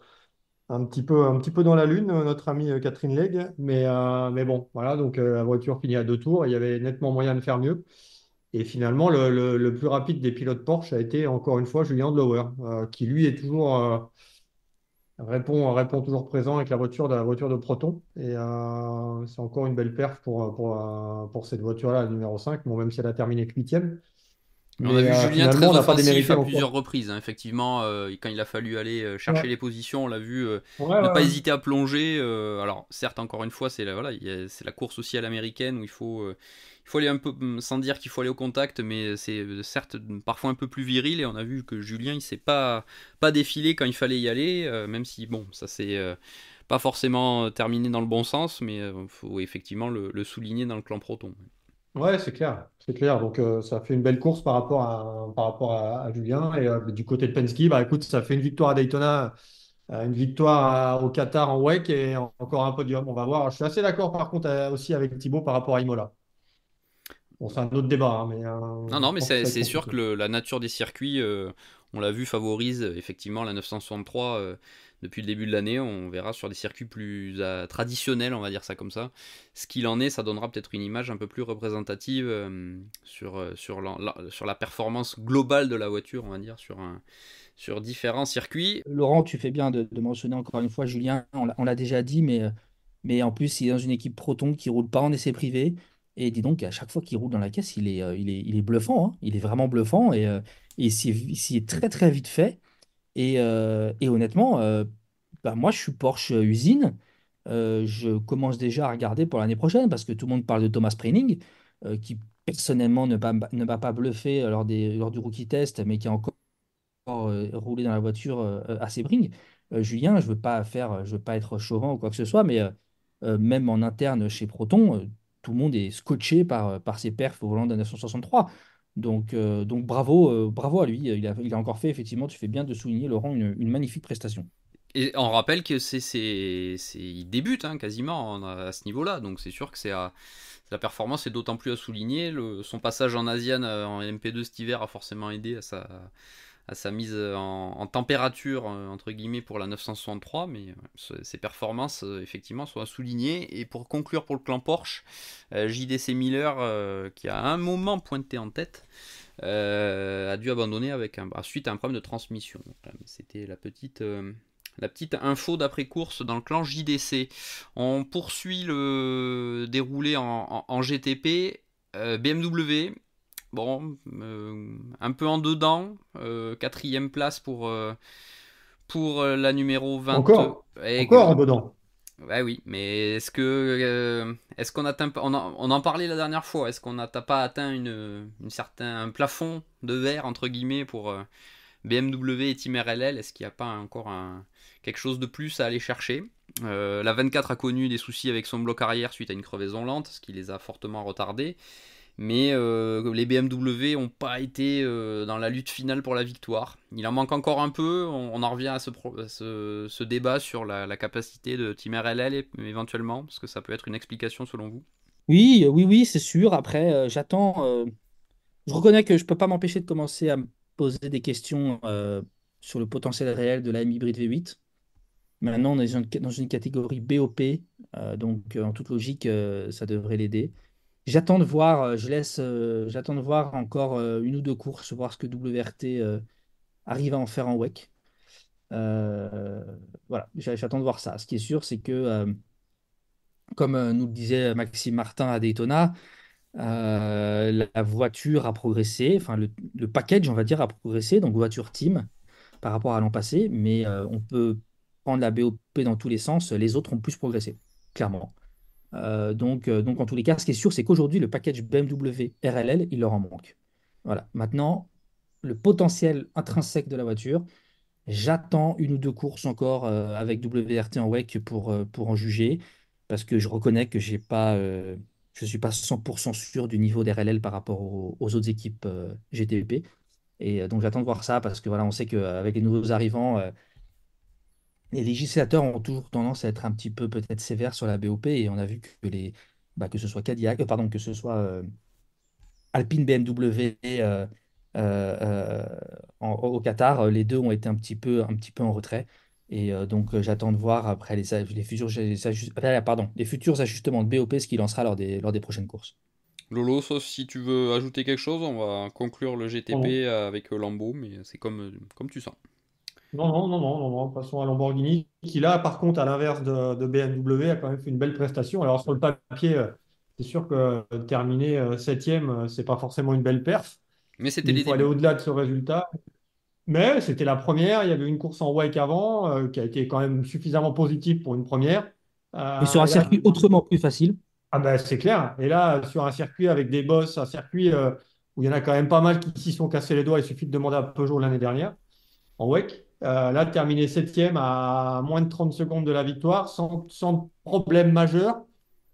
Speaker 2: dans la lune, notre amie Catherine Legge. Mais bon, voilà, donc la voiture finit à deux tours. Il y avait nettement moyen de faire mieux. Et finalement, le plus rapide des pilotes Porsche a été encore une fois Julien Andlauer, qui lui est toujours répond toujours présent avec la voiture de Proton. Et c'est encore une belle perf pour cette voiture-là, la numéro 5, bon, même si elle a terminé que 8e.
Speaker 1: On a
Speaker 2: Mais
Speaker 1: vu Julien
Speaker 2: finalement, on
Speaker 1: très
Speaker 2: n'a pas
Speaker 1: offensif
Speaker 2: démérité
Speaker 1: à plusieurs
Speaker 2: encore.
Speaker 1: reprises, hein. Effectivement, quand il a fallu aller chercher
Speaker 2: Ouais,
Speaker 1: les positions, on l'a vu
Speaker 2: ouais,
Speaker 1: ne
Speaker 2: ouais,
Speaker 1: pas
Speaker 2: ouais.
Speaker 1: hésiter à plonger. Alors, certes, encore une fois, voilà, c'est la course aussi à l'américaine où il faut aller un peu, sans dire qu'il faut aller au contact, mais c'est certes parfois un peu plus viril. Et on a vu que Julien, il s'est pas défilé quand il fallait y aller, même si, bon, ça s'est pas forcément terminé dans le bon sens, mais il faut effectivement le souligner dans le clan Proton.
Speaker 2: Ouais, c'est clair, c'est clair. Donc, ça fait une belle course par rapport à Julien. Et du côté de Penske, bah, écoute, ça fait une victoire à Daytona, une victoire au Qatar en WEC et encore un podium. On va voir. Je suis assez d'accord, par contre, aussi avec Thibaut par rapport à Imola. Bon, c'est un autre débat, hein, mais
Speaker 1: Non, non,
Speaker 2: je
Speaker 1: mais
Speaker 2: pense que ça va être
Speaker 1: c'est sûr
Speaker 2: compliqué.
Speaker 1: que la nature des circuits, on l'a vu, favorise effectivement la 963 depuis le début de l'année. On verra sur des circuits plus traditionnels, on va dire ça comme ça. Ce qu'il en est, ça donnera peut-être une image un peu plus représentative sur la performance globale de la voiture, on va dire, sur différents circuits.
Speaker 3: Laurent, tu fais bien de mentionner encore une fois Julien, on l'a déjà dit, mais en plus, il est dans une équipe Proton qui roule pas en essai privé. Et dis donc, à chaque fois qu'il roule dans la caisse, il est bluffant, hein. Il est vraiment bluffant et il s'y est très très vite fait. Et honnêtement, bah, moi je suis Porsche usine. Je commence déjà à regarder pour l'année prochaine parce que tout le monde parle de Thomas Prenning, qui personnellement ne m'a pas bluffé lors du rookie test, mais qui a encore rouler dans la voiture à Sebring. Julien, je veux pas être chauvin ou quoi que ce soit, mais même en interne chez Proton, tout le monde est scotché par ses perfs au volant d'un 963. Donc bravo, bravo à lui. Il a encore fait, effectivement, tu fais bien de souligner, Laurent, une magnifique prestation.
Speaker 1: Et on rappelle que il débute hein, quasiment à ce niveau-là, donc c'est sûr que la performance est d'autant plus à souligner. Son passage en Asian en MP2 cet hiver a forcément aidé à sa mise en température entre guillemets pour la 963, mais ses performances effectivement sont à souligner. Et pour conclure pour le clan Porsche, JDC Miller qui a un moment pointé en tête a dû abandonner suite à un problème de transmission. Voilà, c'était la petite info d'après-course dans le clan JDC. On poursuit le déroulé en GTP. BMW, bon, un peu en dedans. Quatrième place pour la numéro 20.
Speaker 2: Encore en dedans.
Speaker 1: Ouais, oui, mais est-ce qu'on atteint on en parlait la dernière fois, est-ce qu'on n'a pas atteint un plafond de verre entre guillemets pour BMW et Team RLL? Est-ce qu'il n'y a pas encore quelque chose de plus à aller chercher? La 24 a connu des soucis avec son bloc arrière suite à une crevaison lente, ce qui les a fortement retardés. Mais les BMW n'ont pas été dans la lutte finale pour la victoire. Il en manque encore un peu. On en revient à ce débat sur la capacité de Team RLL éventuellement, parce que ça peut être une explication selon vous.
Speaker 3: Oui, oui, oui, c'est sûr. Après, j'attends. Je reconnais que je ne peux pas m'empêcher de commencer à me poser des questions sur le potentiel réel de la M hybride V8. Maintenant, on est dans une catégorie BOP, donc en toute logique, ça devrait l'aider. J'attends de voir, j'attends de voir encore une ou deux courses, voir ce que WRT arrive à en faire en WEC. Euh, voilà, j'attends de voir ça. Ce qui est sûr, c'est que, comme nous le disait Maxime Martin à Daytona, la voiture a progressé, enfin le package, on va dire, a progressé, donc voiture team par rapport à l'an passé, mais on peut prendre la BOP dans tous les sens, les autres ont plus progressé, clairement. Donc, en tous les cas, ce qui est sûr, c'est qu'aujourd'hui, le package BMW RLL, il leur en manque. Voilà. Maintenant, le potentiel intrinsèque de la voiture, j'attends une ou deux courses encore avec WRT en WEC pour en juger, parce que je reconnais que je ne suis pas 100% sûr du niveau d'RLL par rapport aux autres équipes GTP. Et donc, j'attends de voir ça, parce que voilà, on sait qu'avec les nouveaux arrivants, les législateurs ont toujours tendance à être un petit peu peut-être sévères sur la BOP et on a vu que ce soit Cadillac, pardon, que ce soit Alpine BMW au Qatar, les deux ont été un petit peu en retrait. Et donc j'attends de voir après les futurs ajustements de BOP ce qu'il lancera lors des prochaines courses.
Speaker 1: Lolo, sauf si tu veux ajouter quelque chose, on va conclure le
Speaker 2: Non,
Speaker 1: GTP avec Lambeau, mais c'est comme tu sens.
Speaker 2: non, non, non, non, non, non. Passons à Lamborghini, qui là, par contre, à l'inverse de BMW, a quand même fait une belle prestation. Alors sur le papier, c'est sûr que terminer septième, c'est pas forcément une belle perf,
Speaker 1: Mais c'était
Speaker 2: mais il
Speaker 1: les
Speaker 2: faut aller
Speaker 1: débuts.
Speaker 2: au-delà de ce résultat. Mais c'était la première, il y avait une course en WEC avant, qui a été quand même suffisamment positive pour une première.
Speaker 3: Mais sur un
Speaker 2: Et là,
Speaker 3: circuit autrement plus facile.
Speaker 2: ah ben, c'est clair. Et là, sur un circuit avec des bosses, un circuit où il y en a quand même pas mal qui s'y sont cassés les doigts, il suffit de demander à Peugeot l'année dernière, en WEC. Là, terminer septième à moins de 30 secondes de la victoire, sans problème majeur.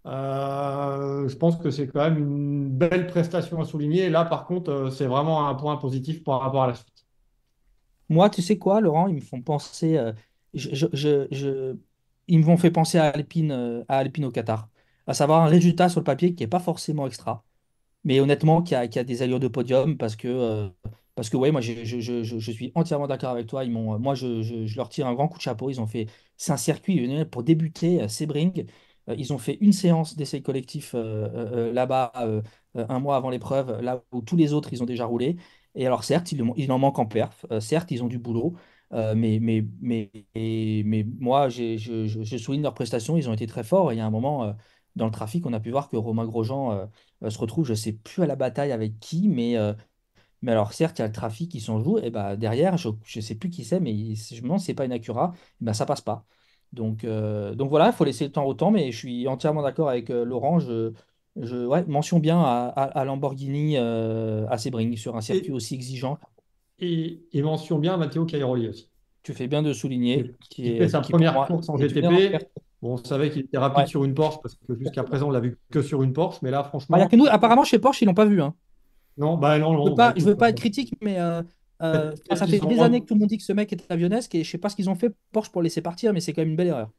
Speaker 2: Je pense que c'est quand même une belle prestation à souligner. Et là, par contre, c'est vraiment un point positif par rapport à la suite.
Speaker 3: Moi, tu sais quoi, Laurent, ils me font penser, ils me font fait penser à Alpine au Qatar. À savoir un résultat sur le papier qui n'est pas forcément extra, mais honnêtement qui a des allures de podium parce que ouais, moi je suis entièrement d'accord avec toi. Moi je leur tire un grand coup de chapeau. C'est un circuit pour débuter, Sebring. Ils ont fait une séance d'essai collectif là-bas un mois avant l'épreuve, là où tous les autres ils ont déjà roulé. Et alors certes, il en manque en perf, certes ils ont du boulot, mais moi je souligne leurs prestations, ils ont été très forts. Et il y a un moment dans le trafic, on a pu voir que Romain Grosjean se retrouve, je ne sais plus à la bataille avec qui, mais alors certes, il y a le trafic qui s'en joue, et bah, derrière, je ne sais plus qui c'est, mais je me demande si c'est pas une Acura, et bah, ça passe pas. Donc voilà, il faut laisser le temps au temps, mais je suis entièrement d'accord avec Laurent. Ouais, mention bien à Lamborghini à Sebring sur un circuit
Speaker 2: Et,
Speaker 3: aussi exigeant.
Speaker 2: et mention bien à Matteo Cairoli aussi,
Speaker 3: Tu fais bien de souligner,
Speaker 2: qui fait sa
Speaker 3: qui pour
Speaker 2: première
Speaker 3: moi
Speaker 2: course en
Speaker 3: est une erreur perte.
Speaker 2: GTP. Bon, on savait qu'il était rapide
Speaker 3: Ouais.
Speaker 2: sur une Porsche parce que jusqu'à présent, on l'a vu que sur une Porsche. Mais là,
Speaker 3: Bah, y a
Speaker 2: franchement,
Speaker 3: que nous, apparemment, chez Porsche, ils l'ont pas vu, hein.
Speaker 2: non, bah non,
Speaker 3: Je veux
Speaker 2: non, bah
Speaker 3: pas, je
Speaker 2: écoute,
Speaker 3: veux pas être critique, mais enfin,
Speaker 2: peut-être
Speaker 3: ça
Speaker 2: qu'ils
Speaker 3: fait
Speaker 2: sont
Speaker 3: des années
Speaker 2: moins,
Speaker 3: que tout le monde dit que ce mec est avionesque et je sais pas ce qu'ils ont fait Porsche pour le laisser partir, mais c'est quand même une belle erreur.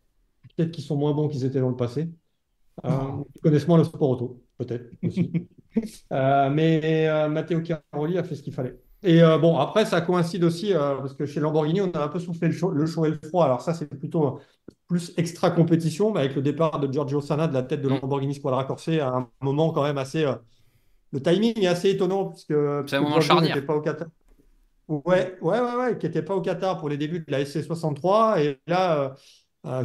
Speaker 2: peut-être qu'ils sont moins bons qu'ils étaient dans le passé. Ils connaissent moins le sport auto, peut-être aussi. Mais Matteo Caroli a fait ce qu'il fallait. Et bon, après, ça coïncide aussi, parce que chez Lamborghini, on a un peu soufflé le chaud et le froid. Alors ça, c'est plutôt plus extra compétition, mais avec le départ de Giorgio Sanna de la tête de
Speaker 1: Mm.
Speaker 2: Lamborghini Squadra Corse à un moment quand même assez... le timing est assez étonnant, puisque,
Speaker 1: C'est un
Speaker 2: puisque
Speaker 1: moment
Speaker 2: Giorgio n'était
Speaker 1: charnière.
Speaker 2: pas au Qatar. Ouais, ouais, ouais, ouais, qui n'était pas au Qatar pour les débuts de la SC63, et là,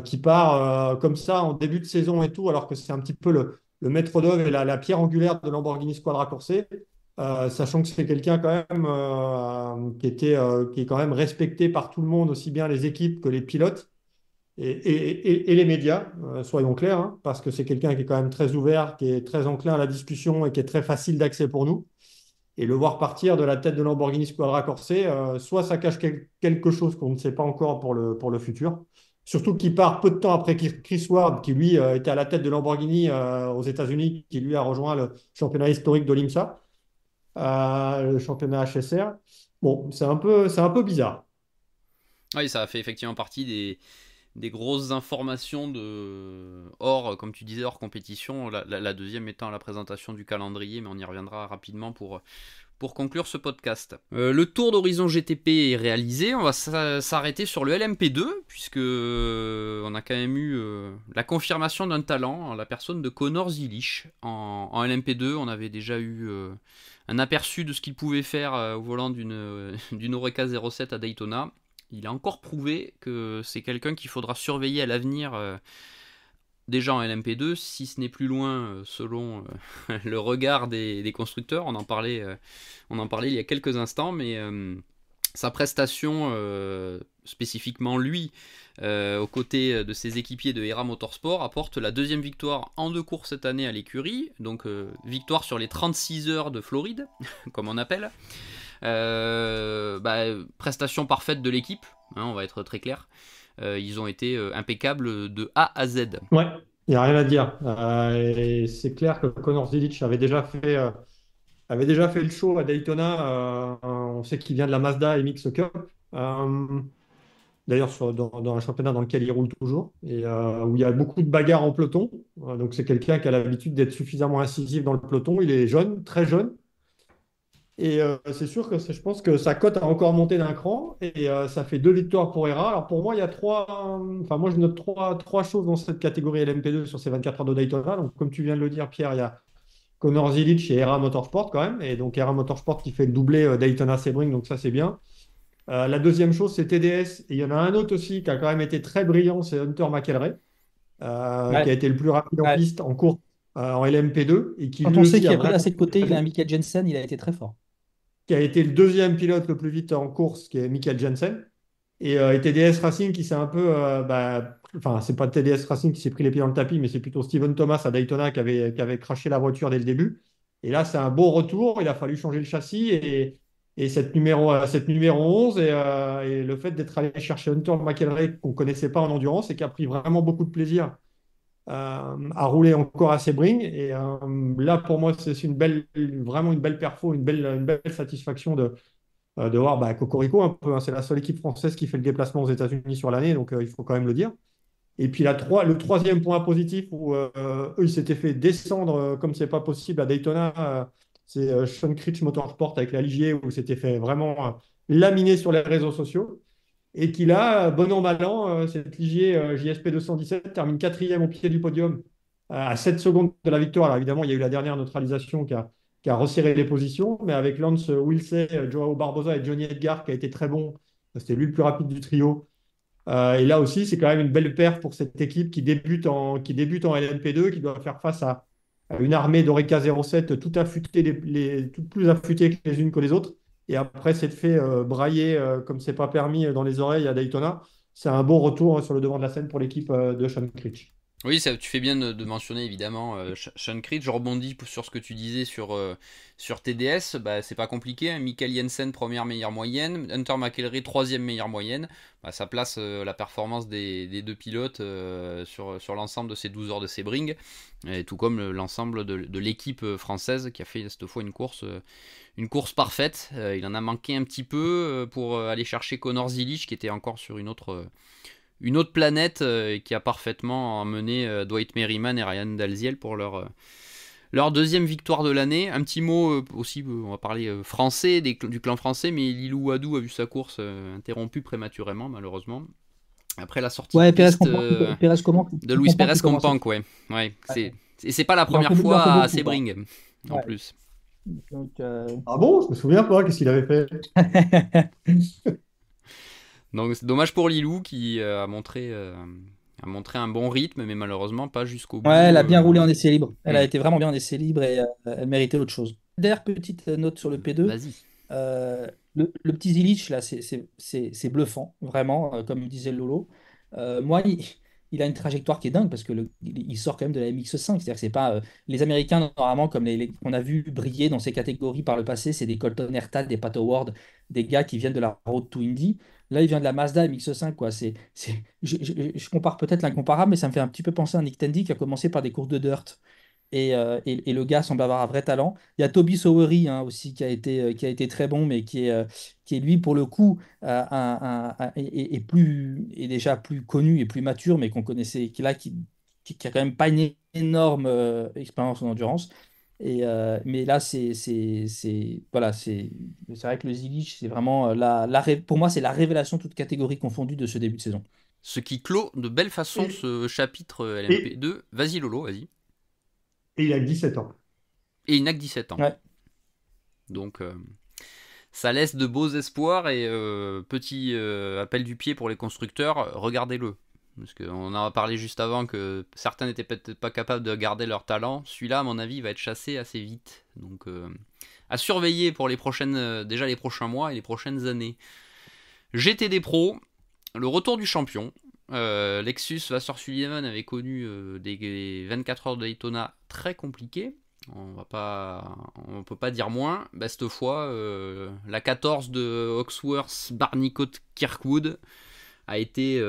Speaker 2: qui part comme ça en début de saison et tout, alors que c'est un petit peu le maître d'œuvre et la pierre angulaire de Lamborghini Squadra Corse, sachant que c'est quelqu'un quand même qui est quand même respecté par tout le monde, aussi bien les équipes que les pilotes et les médias, soyons clairs, hein, parce que c'est quelqu'un qui est quand même très ouvert, qui est très enclin à la discussion et qui est très facile d'accès pour nous. Et le voir partir de la tête de Lamborghini Squadra Corse, soit ça cache quelque chose qu'on ne sait pas encore pour le futur, Surtout qu'il part peu de temps après Chris Ward, qui lui était à la tête de Lamborghini aux États-Unis, qui lui a rejoint le championnat historique de l'IMSA, le championnat HSR. Bon, c'est un peu bizarre.
Speaker 1: Oui, ça a fait effectivement partie des grosses informations hors, comme tu disais, hors compétition. La deuxième étant la présentation du calendrier, mais on y reviendra rapidement pour conclure ce podcast. Le tour d'horizon GTP est réalisé, on va s'arrêter sur le LMP2, puisque on a quand même eu la confirmation d'un talent, la personne de Connor Zilich. En LMP2, on avait déjà eu un aperçu de ce qu'il pouvait faire au volant d'une Oreca 07 à Daytona. Il a encore prouvé que c'est quelqu'un qu'il faudra surveiller à l'avenir, déjà en LMP2, si ce n'est plus loin, selon le regard des constructeurs. On en parlait il y a quelques instants, mais sa prestation, spécifiquement lui, aux côtés de ses équipiers de Hera Motorsport, apporte la deuxième victoire en 2 courses cette année à l'écurie. Donc victoire sur les 36 heures de Floride, comme on appelle. Prestation parfaite de l'équipe, hein, on va être très clair. Ils ont été impeccables de A à Z.
Speaker 2: Ouais, il n'y a rien à dire. Et c'est clair que Connor Zilic avait déjà fait le show à Daytona. On sait qu'il vient de la Mazda MX Cup. D'ailleurs, dans un championnat dans lequel il roule toujours, et où il y a beaucoup de bagarres en peloton. Donc, c'est quelqu'un qui a l'habitude d'être suffisamment incisif dans le peloton. Il est jeune, très jeune. Et c'est sûr que je pense que sa cote a encore monté d'un cran. Et ça fait 2 victoires pour Hera. Alors, pour moi, il y a enfin, moi, je note trois choses dans cette catégorie LMP2 sur ces 24 heures de Daytona. Donc, comme tu viens de le dire, Pierre, il y a Connor Zilic et Hera Motorsport quand même. Et donc, Hera Motorsport qui fait le doublé Daytona-Sebring. Donc, ça, c'est bien. La deuxième chose, c'est TDS. Et il y en a un autre aussi qui a quand même été très brillant, c'est Hunter McElrea, qui a
Speaker 3: Ouais,
Speaker 2: été le plus rapide en
Speaker 3: ouais.
Speaker 2: piste en course en LMP2 et qui
Speaker 3: Quand
Speaker 2: lui
Speaker 3: on sait
Speaker 2: aussi
Speaker 3: qu'il
Speaker 2: a
Speaker 3: y a
Speaker 2: vraiment
Speaker 3: assez de côté, il a un Michael Jensen, il a été très fort.
Speaker 2: qui a été le deuxième pilote le plus vite en course, qui est Michael Jensen. Et TDS Racing qui s'est un peu, enfin, c'est pas TDS Racing qui s'est pris les pieds dans le tapis, mais c'est plutôt Steven Thomas à Daytona qui avait craché la voiture dès le début. Et là, c'est un beau retour. Il a fallu changer le châssis et cette numéro 11 et le fait d'être allé chercher Hunter McElrea qu'on ne connaissait pas en endurance et qui a pris vraiment beaucoup de plaisir à rouler encore à Sebring. Et là, pour moi, c'est vraiment une belle perfo, une belle satisfaction de voir Cocorico un peu, hein. C'est la seule équipe française qui fait le déplacement aux États-Unis sur l'année, donc il faut quand même le dire. Et puis le troisième point positif où eux, ils s'étaient fait descendre comme c'est pas possible à Daytona, c'est Sean Critch Motorsport avec la Ligier où c'était fait vraiment laminer sur les réseaux sociaux. Et qui là, bon an, mal an, cette Ligier JSP 217 termine quatrième au pied du podium à 7 secondes de la victoire. Alors évidemment, il y a eu la dernière neutralisation qui a resserré les positions, mais avec Lance Wilsey, Joao Barbosa et Johnny Edgar qui a été très bon. C'était lui le plus rapide du trio. Et là aussi, c'est quand même une belle perf pour cette équipe qui débute en LMP2, qui doit faire face à une armée d'Oreca 07 tout affûtée, toutes plus affûtées que les unes que les autres. Et après s'être fait brailler comme c'est pas permis dans les oreilles à Daytona, c'est un bon retour sur le devant de la scène pour l'équipe de Sean Critch.
Speaker 1: Oui, tu fais bien de mentionner évidemment Sean Creed. Je rebondis sur ce que tu disais sur TDS. Bah, c'est pas compliqué, hein. Michael Jensen, première meilleure moyenne. Hunter McElrea, troisième meilleure moyenne. Bah, ça place la performance des deux pilotes sur l'ensemble de ces 12 heures de Sebring. Et tout comme l'ensemble de l'équipe française qui a fait cette fois une course parfaite. Il en a manqué un petit peu pour aller chercher Connor Zilic qui était encore sur une autre planète qui a parfaitement emmené Dwight Merriman et Ryan Dalziel pour leur deuxième victoire de l'année. Un petit mot aussi, on va parler français, du clan français, mais Lilou Wadou a vu sa course interrompue prématurément, malheureusement. Après la sortie
Speaker 3: Ouais,
Speaker 1: de piste
Speaker 3: Pérez comment
Speaker 1: de Luis Pérez Companc, ouais. C'est pas la première fois
Speaker 3: il en fait
Speaker 1: à
Speaker 3: beaucoup,
Speaker 1: Sebring, en
Speaker 3: ouais.
Speaker 1: plus.
Speaker 3: Donc,
Speaker 2: Ah bon, je me souviens pas, qu'est-ce qu'il avait fait?
Speaker 1: Donc c'est dommage pour Lilou qui a montré un bon rythme, mais malheureusement pas jusqu'au bout.
Speaker 3: ouais, elle a bien roulé en essai libre. Elle a
Speaker 1: Hmm.
Speaker 3: été vraiment bien en essai libre et elle méritait autre chose. D'ailleurs, petite note sur le P2.
Speaker 1: Vas-y.
Speaker 3: Le petit Zilich, là, c'est bluffant, vraiment, comme disait Lolo. Moi, il a une trajectoire qui est dingue parce que il sort quand même de la MX5. C'est-à-dire que c'est pas les Américains, normalement, comme qu'on a vu briller dans ces catégories par le passé, c'est des Colton Herta, des Pat Howard, des gars qui viennent de la Road to Indy. Là, il vient de la Mazda MX5, quoi. Je compare peut-être l'incomparable, mais ça me fait un petit peu penser à Nick Tandy qui a commencé par des courses de dirt. Et le gars semble avoir un vrai talent. Il y a Toby Sowery hein, aussi qui a été très bon, mais qui est lui, pour le coup, est déjà plus connu et plus mature, mais qu'on connaissait, qui a quand même pas une énorme expérience en endurance. Mais là, voilà, c'est vrai que le Zilich, c'est vraiment, pour moi, c'est la révélation toute catégorie confondue de ce début de saison.
Speaker 1: Ce qui clôt de belle façon
Speaker 2: Et,
Speaker 1: ce chapitre
Speaker 2: et,
Speaker 1: LMP2. Vas-y Lolo, vas-y.
Speaker 2: et il a 17 ans.
Speaker 1: Et il n'a que 17 ans.
Speaker 3: Ouais.
Speaker 1: Donc ça laisse de beaux espoirs et petit appel du pied pour les constructeurs, regardez-le. Parce qu'on en a parlé juste avant que certains n'étaient peut-être pas capables de garder leur talent. Celui-là, à mon avis, va être chassé assez vite. Donc à surveiller pour les prochaines, déjà les prochains mois et les prochaines années. GTD Pro, le retour du champion. Lexus Vasseur Sullivan avait connu des 24 heures de Daytona très compliquées. On peut pas dire moins. Bah, cette fois, la 14 de Hawksworth Barnicot Kirkwood a été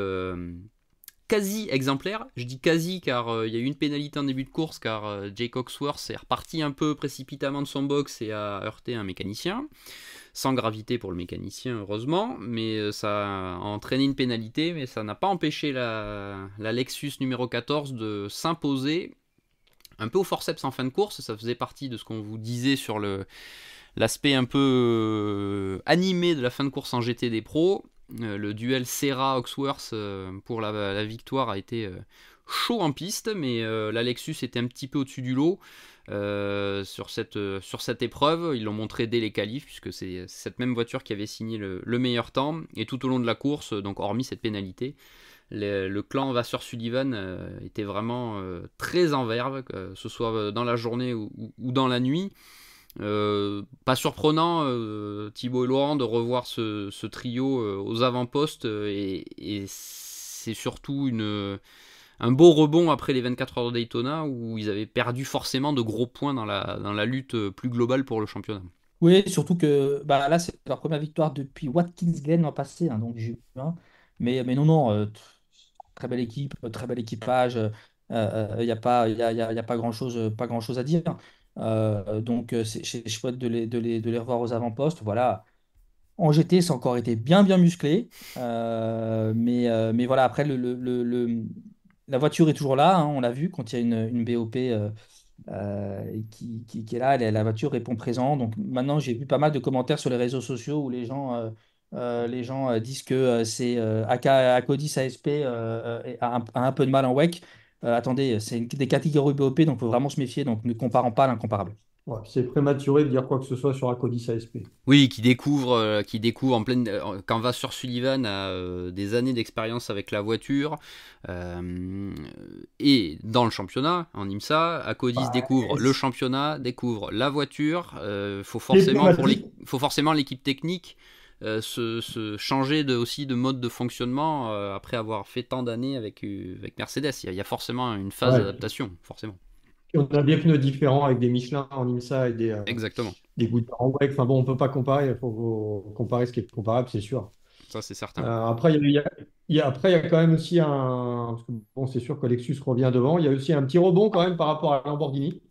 Speaker 1: quasi exemplaire. Je dis quasi car il y a eu une pénalité en début de course car Jake Hawksworth est reparti un peu précipitamment de son box et a heurté un mécanicien. Sans gravité pour le mécanicien, heureusement, mais ça a entraîné une pénalité, mais ça n'a pas empêché la Lexus numéro 14 de s'imposer un peu au forceps en fin de course. Ça faisait partie de ce qu'on vous disait sur l'aspect un peu animé de la fin de course en GT des pros. Le duel Serra-Hawksworth pour la victoire a été chaud en piste, mais la Lexus était un petit peu au-dessus du lot sur cette épreuve. Ils l'ont montré dès les qualifs, puisque c'est cette même voiture qui avait signé le meilleur temps, et tout au long de la course, donc hormis cette pénalité, le clan Vasseur-Sullivan était vraiment très en verve, que ce soit dans la journée ou dans la nuit. Pas surprenant, Thibaut et Laurent, de revoir ce trio aux avant-postes, et c'est surtout un beau rebond après les 24 heures de Daytona où ils avaient perdu forcément de gros points dans la lutte plus globale pour le championnat.
Speaker 3: Oui, surtout que bah, là, c'est leur première victoire depuis Watkins Glen l'an passé, hein, donc juin. Mais non, non, très belle équipe, très bel équipage. Il n'y a pas, y a pas grand-chose à dire. Donc, c'est chouette de les revoir aux avant-postes. Voilà. En GT, ça a encore été bien, bien musclé. Mais voilà, après, la voiture est toujours là, hein, on l'a vu, quand il y a une BOP qui est là, la voiture répond présent. Donc maintenant, j'ai vu pas mal de commentaires sur les réseaux sociaux où les gens disent que c'est Acodis ASP a un peu de mal en WEC. Attendez, c'est des catégories BOP, donc il faut vraiment se méfier. Donc ne comparons pas l'incomparable.
Speaker 2: Ouais, c'est prématuré de dire quoi que ce soit sur Acodis ASP.
Speaker 1: Oui, qui découvre en pleine. Quand Vasseur Sullivan a des années d'expérience avec la voiture et dans le championnat en IMSA, Acodis
Speaker 2: Bah,
Speaker 1: découvre le championnat, découvre la voiture. Faut
Speaker 2: les
Speaker 1: forcément l'équipe technique se changer aussi de mode de fonctionnement après avoir fait tant d'années avec Mercedes. Il y a forcément une phase
Speaker 2: Ouais.
Speaker 1: d'adaptation, forcément.
Speaker 2: On a des pneus différents avec des Michelin en IMSA et
Speaker 1: Exactement,
Speaker 2: des Goodyear en WEC. Enfin bon, on ne peut pas comparer. Il faut comparer ce qui est comparable, c'est sûr.
Speaker 1: ça c'est certain.
Speaker 2: Après, après, il y a quand même aussi un. Parce que, bon, c'est sûr que Lexus revient devant. Il y a aussi un petit rebond quand même par rapport à Lamborghini,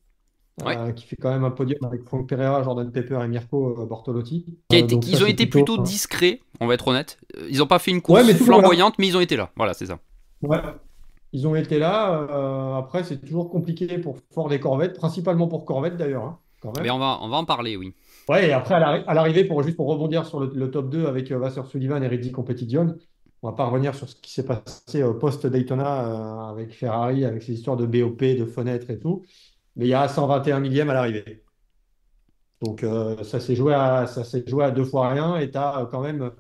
Speaker 1: Ouais.
Speaker 2: qui fait quand même un podium avec Franck Pereira, Jordan Pepper et Mirko Bortolotti. Donc ça,
Speaker 1: Ils ont
Speaker 2: c'est
Speaker 1: été
Speaker 2: plutôt.
Speaker 1: plutôt discrets, on va être honnête. Ils n'ont pas fait une
Speaker 2: Ouais,
Speaker 1: course
Speaker 2: mais toujours là.
Speaker 1: flamboyante, mais ils ont été là. Voilà, c'est ça.
Speaker 2: Ouais. Ils ont été là. Après, c'est toujours compliqué pour Ford et Corvette, principalement pour Corvette d'ailleurs, hein, quand
Speaker 1: Mais
Speaker 2: même.
Speaker 1: on va en parler, oui.
Speaker 2: Ouais, et après, à l'arrivée, juste pour rebondir sur le top 2 avec Vasser Sullivan et Rizzi Competizione, on va pas revenir sur ce qui s'est passé post-Daytona avec Ferrari, avec ces histoires de BOP, de fenêtres et tout. Mais il y a 121 millième à l'arrivée. Donc ça s'est joué à deux fois rien et tu as quand même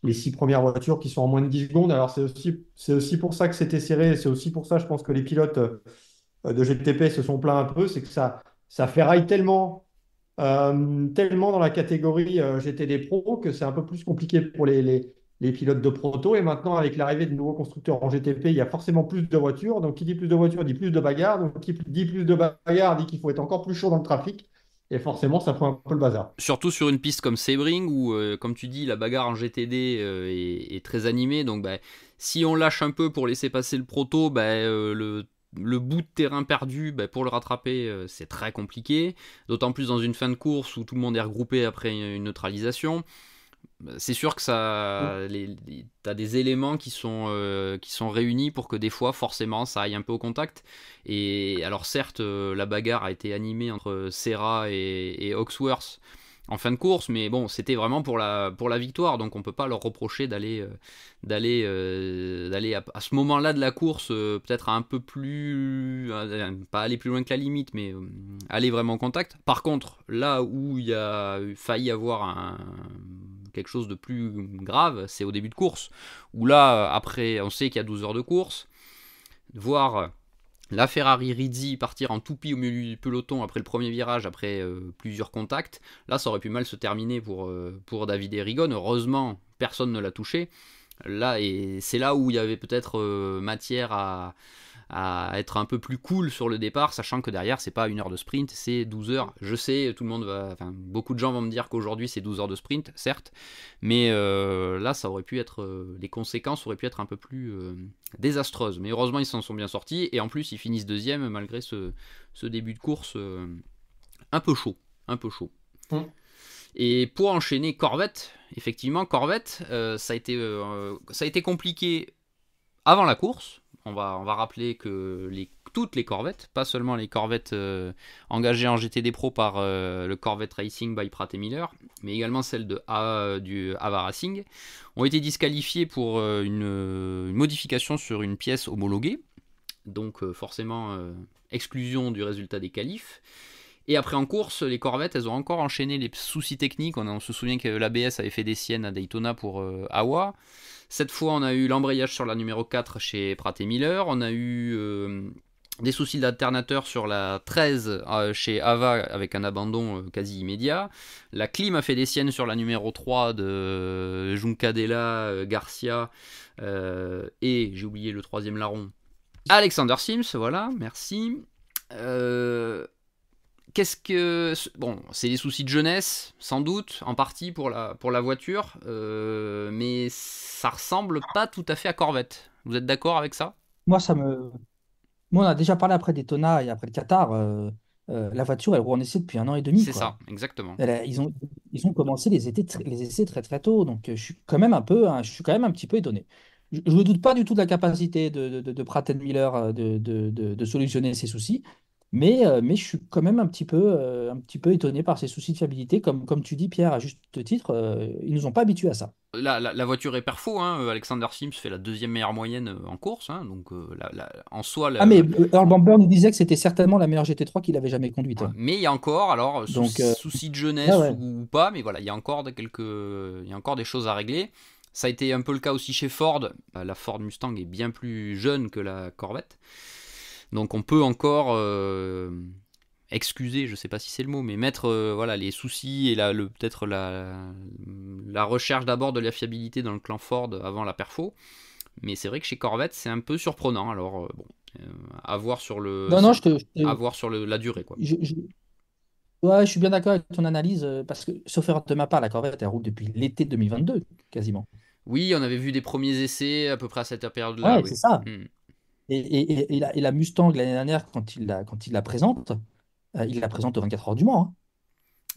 Speaker 2: les six premières voitures qui sont en moins de 10 secondes. Alors c'est aussi pour ça que c'était serré. C'est aussi pour ça, je pense que les pilotes de GTP se sont plaints un peu. C'est que ça ferraille tellement dans la catégorie GTD Pro que c'est un peu plus compliqué pour les les pilotes de proto. Et maintenant, avec l'arrivée de nouveaux constructeurs en GTP, il y a forcément plus de voitures. Donc, qui dit plus de voitures dit plus de bagarres. Donc, qui dit plus de bagarres dit qu'il faut être encore plus chaud dans le trafic. Et forcément, ça fait un peu le bazar.
Speaker 1: Surtout sur une piste comme Sebring où, comme tu dis, la bagarre en GTD est très animée. Donc, bah, si on lâche un peu pour laisser passer le proto, bah, le bout de terrain perdu, bah, pour le rattraper, c'est très compliqué. D'autant plus dans une fin de course où tout le monde est regroupé après une neutralisation. C'est sûr que t'as des éléments qui sont réunis pour que des fois, forcément, ça aille un peu au contact. Et alors, certes, la bagarre a été animée entre Serra et Hawksworth en fin de course, mais bon, c'était vraiment pour la victoire, donc on peut pas leur reprocher d'aller à ce moment-là de la course, peut-être un peu plus, pas aller plus loin que la limite, mais aller vraiment en contact. Par contre, là où il y a failli avoir quelque chose de plus grave, c'est au début de course, où là, après, on sait qu'il y a 12 heures de course, voir la Ferrari Rizzi partir en toupie au milieu du peloton après le premier virage, après plusieurs contacts, là ça aurait pu mal se terminer pour David Erigon. Heureusement, personne ne l'a touché. Là, et c'est là où il y avait peut-être matière à être un peu plus cool sur le départ, sachant que derrière c'est pas 1 heure de sprint, c'est 12 heures. Je sais, tout le monde beaucoup de gens vont me dire qu'aujourd'hui c'est 12 heures de sprint, certes, mais là ça aurait pu être, les conséquences auraient pu être un peu plus désastreuses. Mais heureusement ils s'en sont bien sortis, et en plus ils finissent deuxième malgré ce début de course un peu chaud, un peu chaud. Et pour enchaîner Corvette, effectivement Corvette, ça a été compliqué avant la course. On va rappeler que toutes les Corvettes, pas seulement les Corvettes engagées en GTD Pro par le Corvette Racing by Pratt & Miller, mais également celles du Ava Racing, ont été disqualifiées pour une modification sur une pièce homologuée, donc forcément exclusion du résultat des qualifs. Et après en course, les Corvettes, elles ont encore enchaîné les soucis techniques. On se souvient que l'ABS avait fait des siennes à Daytona pour Awa. Cette fois, on a eu l'embrayage sur la numéro 4 chez Pratt & Miller. On a eu des soucis d'alternateur sur la 13 chez Ava avec un abandon quasi immédiat. La clim a fait des siennes sur la numéro 3 de Juncadella, Garcia et, j'ai oublié le troisième larron, Alexander Sims, voilà, merci. Bon, c'est des soucis de jeunesse, sans doute, en partie pour la voiture, mais ça ressemble pas tout à fait à Corvette. Vous êtes d'accord avec ça?
Speaker 3: Moi, on a déjà parlé après Daytona et après le Qatar. La voiture, elle roule en essai depuis 1 an et demi,
Speaker 1: C'est ça,
Speaker 3: quoi.
Speaker 1: exactement.
Speaker 3: Ils ont commencé les essais très très tôt, donc je suis quand même un peu, hein, je suis quand même un petit peu étonné. Je ne doute pas du tout de la capacité de Pratt & Miller de solutionner ces soucis, mais je suis quand même un petit peu étonné par ces soucis de fiabilité. Comme tu dis, Pierre, à juste titre, ils ne nous ont pas habitués à ça.
Speaker 1: La voiture est perfo, hein. Alexander Sims fait la deuxième meilleure moyenne en course, hein. Donc en soi,
Speaker 3: Ah, mais Earl Bamber nous disait que c'était certainement la meilleure GT3 qu'il avait jamais conduite, hein.
Speaker 1: mais il y a encore, alors,
Speaker 3: Donc,
Speaker 1: soucis de
Speaker 3: ouais,
Speaker 1: jeunesse
Speaker 3: ouais.
Speaker 1: ou pas, mais voilà, il y a encore des choses à régler. Ça a été un peu le cas aussi chez Ford. La Ford Mustang est bien plus jeune que la Corvette. Donc on peut encore excuser, je ne sais pas si c'est le mot, mais mettre voilà, les soucis et peut-être la recherche d'abord de la fiabilité dans le clan Ford avant la perfo. Mais c'est vrai que chez Corvette, c'est un peu surprenant. Alors, bon, à voir sur
Speaker 3: Non, non,
Speaker 1: la durée, quoi.
Speaker 3: je- ouais, je suis bien d'accord avec ton analyse, parce que, sauf erreur de ma part, la Corvette, elle roule depuis l'été 2022, quasiment.
Speaker 1: Oui, on avait vu des premiers essais à peu près à cette période-là,
Speaker 3: Ouais,
Speaker 1: oui.
Speaker 3: c'est ça.
Speaker 1: Hmm.
Speaker 3: Et la Mustang, l'année dernière, quand il la présente, il la présente aux 24 heures du Mans, hein.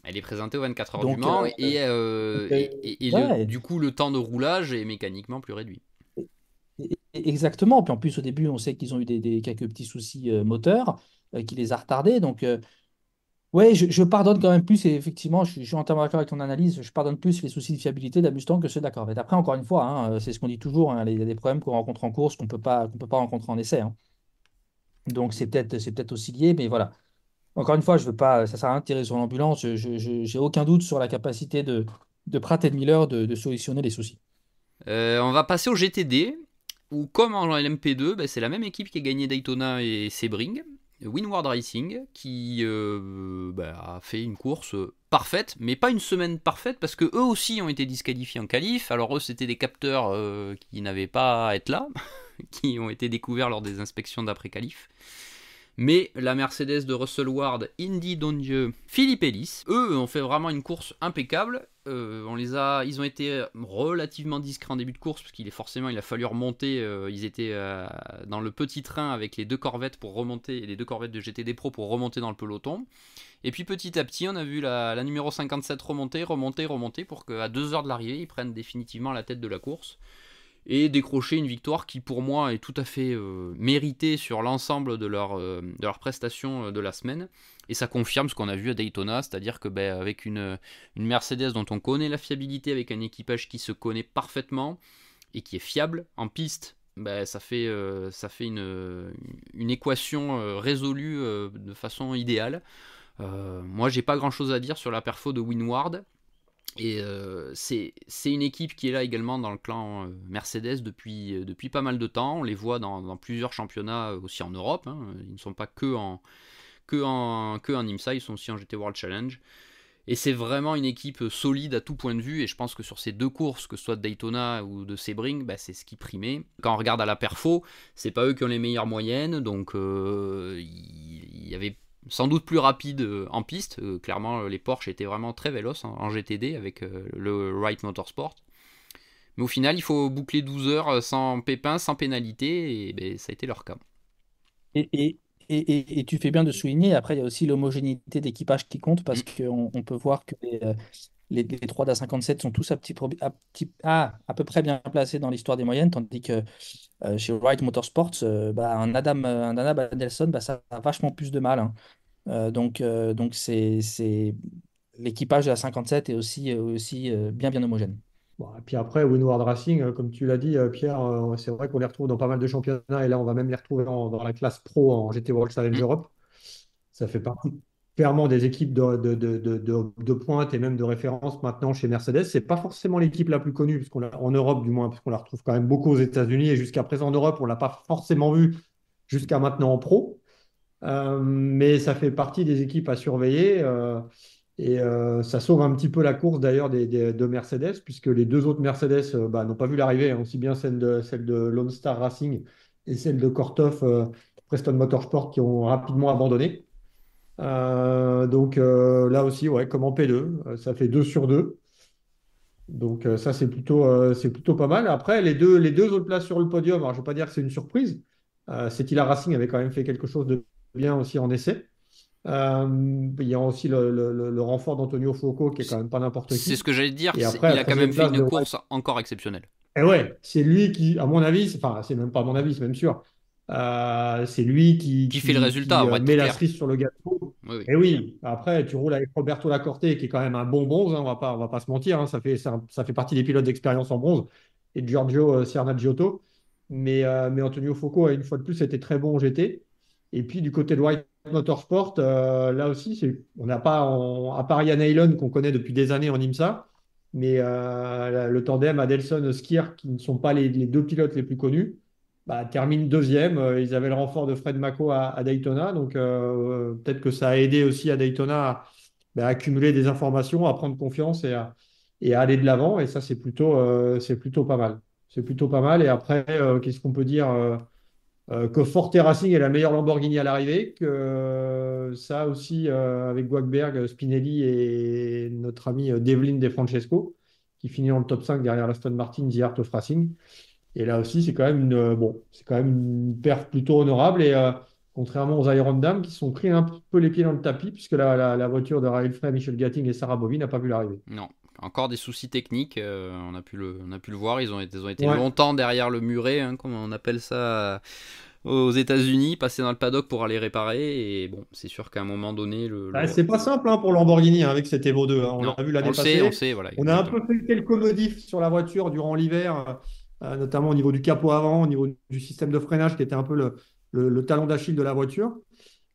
Speaker 1: Elle est présentée aux 24 heures du
Speaker 3: Donc,
Speaker 1: Mans
Speaker 3: donc, ouais,
Speaker 1: du coup, le temps de roulage est mécaniquement plus réduit.
Speaker 3: exactement. Puis en plus, au début, on sait qu'ils ont eu quelques petits soucis moteurs qui les a retardés. Donc, ouais, je pardonne quand même plus, et effectivement, je suis entièrement d'accord avec ton analyse, je pardonne plus les soucis de fiabilité de la Mustang que ceux de la Corvette. Après, encore une fois, hein, c'est ce qu'on dit toujours, hein, il y a des problèmes qu'on rencontre en course qu'on peut pas rencontrer en essai, hein. Donc c'est peut-être aussi lié, mais voilà. Encore une fois, je veux pas, ça sert à rien de tirer sur l'ambulance, j'ai aucun doute sur la capacité de Pratt et de Miller de solutionner les soucis.
Speaker 1: On va passer au GTD, où comme en LMP2, ben, c'est la même équipe qui a gagné Daytona et Sebring. Windward Racing qui a fait une course parfaite, mais pas une semaine parfaite parce que eux aussi ont été disqualifiés en qualif. Alors eux c'était des capteurs qui n'avaient pas à être là, qui ont été découverts lors des inspections d'après qualif. Mais la Mercedes de Russell Ward, Indy Dondieu, Philippe Ellis, eux ont fait vraiment une course impeccable. Ils ont été relativement discrets en début de course parce qu'il a fallu remonter. Ils étaient dans le petit train avec les deux corvettes pour remonter, les deux corvettes de GTD Pro pour remonter dans le peloton. Et puis petit à petit, on a vu la numéro 57 remonter pour qu'à 2 heures de l'arrivée, ils prennent définitivement la tête de la course et décrocher une victoire qui pour moi est tout à fait méritée sur l'ensemble de leur prestation de la semaine. Et ça confirme ce qu'on a vu à Daytona, c'est-à-dire que avec une Mercedes dont on connaît la fiabilité, avec un équipage qui se connaît parfaitement et qui est fiable en piste, ça fait une équation résolue de façon idéale. Moi j'ai pas grand chose à dire sur la perfo de Windward. Et c'est une équipe qui est là également dans le clan Mercedes depuis pas mal de temps. On les voit dans plusieurs championnats aussi en Europe. Hein. Ils ne sont pas que en IMSA, ils sont aussi en GT World Challenge. Et c'est vraiment une équipe solide à tout point de vue. Et je pense que sur ces deux courses, que ce soit de Daytona ou de Sebring, c'est ce qui primait. Quand on regarde à la perfo, c'est pas eux qui ont les meilleures moyennes. Donc il y avait sans doute plus rapide en piste. Clairement, les Porsche étaient vraiment très véloces en GTD avec le Wright Motorsport. Mais au final, il faut boucler 12 heures sans pépin, sans pénalité, et ça a été leur cas.
Speaker 3: Et tu fais bien de souligner, après, il y a aussi l'homogénéité d'équipage qui compte parce qu'on peut voir que les 3 d'A57 sont tous à peu près bien placés dans l'histoire des moyennes, tandis que chez Wright Motorsports, un Adam Adelson, ça a vachement plus de mal. Hein. Donc c'est l'équipage de la 57 est aussi bien homogène.
Speaker 2: Bon, et puis après, Windward Racing, comme tu l'as dit, Pierre, c'est vrai qu'on les retrouve dans pas mal de championnats et là, on va même les retrouver dans la classe pro en GT World Challenge Europe. Ça fait partie clairement des équipes de pointe et même de référence maintenant chez Mercedes. C'est pas forcément l'équipe la plus connue, en Europe du moins, parce qu'on la retrouve quand même beaucoup aux États-Unis et jusqu'à présent en Europe, on l'a pas forcément vue jusqu'à maintenant en pro. Mais ça fait partie des équipes à surveiller. Ça sauve un petit peu la course d'ailleurs de Mercedes, puisque les deux autres Mercedes n'ont pas vu l'arrivée, hein, aussi bien celle de Lone Star Racing et celle de Korthoff Preston Motorsport qui ont rapidement abandonné. Là aussi, ouais, comme en P2, ça fait 2 sur 2. Donc ça, c'est plutôt pas mal. Après, les deux autres places sur le podium, alors je ne vais pas dire que c'est une surprise. Cetilla Racing avait quand même fait quelque chose de bien aussi en essai. Il y a aussi le renfort d'Antonio Fuoco qui est quand même pas n'importe
Speaker 1: C'est
Speaker 2: qui.
Speaker 1: ce que j'allais dire,
Speaker 2: Et après,
Speaker 1: il
Speaker 2: la
Speaker 1: a quand même
Speaker 2: 13e
Speaker 1: fait
Speaker 2: place de
Speaker 1: une course encore exceptionnelle.
Speaker 2: Et ouais, c'est lui qui, à mon avis, enfin, c'est même pas à mon avis, c'est même sûr. C'est lui qui,
Speaker 1: Qui fait le
Speaker 2: qui,
Speaker 1: résultat,
Speaker 2: qui,
Speaker 1: on va être
Speaker 2: met la
Speaker 1: clair.
Speaker 2: cerise sur le gâteau.
Speaker 1: Oui, oui.
Speaker 2: Et oui, après, tu roules avec Roberto Lacorte, qui est quand même un bon bronze, hein, on va pas se mentir, hein, ça fait partie des pilotes d'expérience en bronze, et Giorgio Cernaggiotto. Mais Antonio Focco, une fois de plus, était très bon au GT. Et puis, du côté de White Motorsport, là aussi, on n'a pas, à part Ian Neylon, qu'on connaît depuis des années en IMSA, mais le tandem Adelson-Skier, qui ne sont pas les deux pilotes les plus connus, termine deuxième. Ils avaient le renfort de Fred Mako à Daytona, donc peut-être que ça a aidé aussi à Daytona à accumuler des informations, à prendre confiance et à aller de l'avant. Et ça, c'est plutôt pas mal. C'est plutôt pas mal. Et après, qu'est-ce qu'on peut dire que Forte Racing est la meilleure Lamborghini à l'arrivée, que ça aussi avec Guagberg, Spinelli et notre ami Devlin De Francesco, qui finit dans le top 5 derrière l'Aston Martin, The Art of Racing. Et là aussi, c'est quand même une perf plutôt honorable. Et contrairement aux Iron Dam qui se sont pris un peu les pieds dans le tapis, puisque la voiture de Rahel Frey, Michel Gatting et Sarah Bovy n'a pas vu l'arrivée.
Speaker 1: Non, encore des soucis techniques, on a pu le voir, ils ont été
Speaker 2: Ouais.
Speaker 1: longtemps derrière le muret, hein, comme on appelle ça aux États-Unis, passer dans le paddock pour aller réparer, et bon, c'est sûr qu'à un moment donné,
Speaker 2: C'est pas simple pour Lamborghini avec cette Evo 2. On
Speaker 1: non,
Speaker 2: l'a vu
Speaker 1: on
Speaker 2: l'année
Speaker 1: le sait,
Speaker 2: passée.
Speaker 1: voilà,
Speaker 2: On a un
Speaker 1: exactement.
Speaker 2: peu fait quelques modifs sur la voiture durant l'hiver, notamment au niveau du capot avant, au niveau du système de freinage qui était un peu le talon d'Achille de la voiture.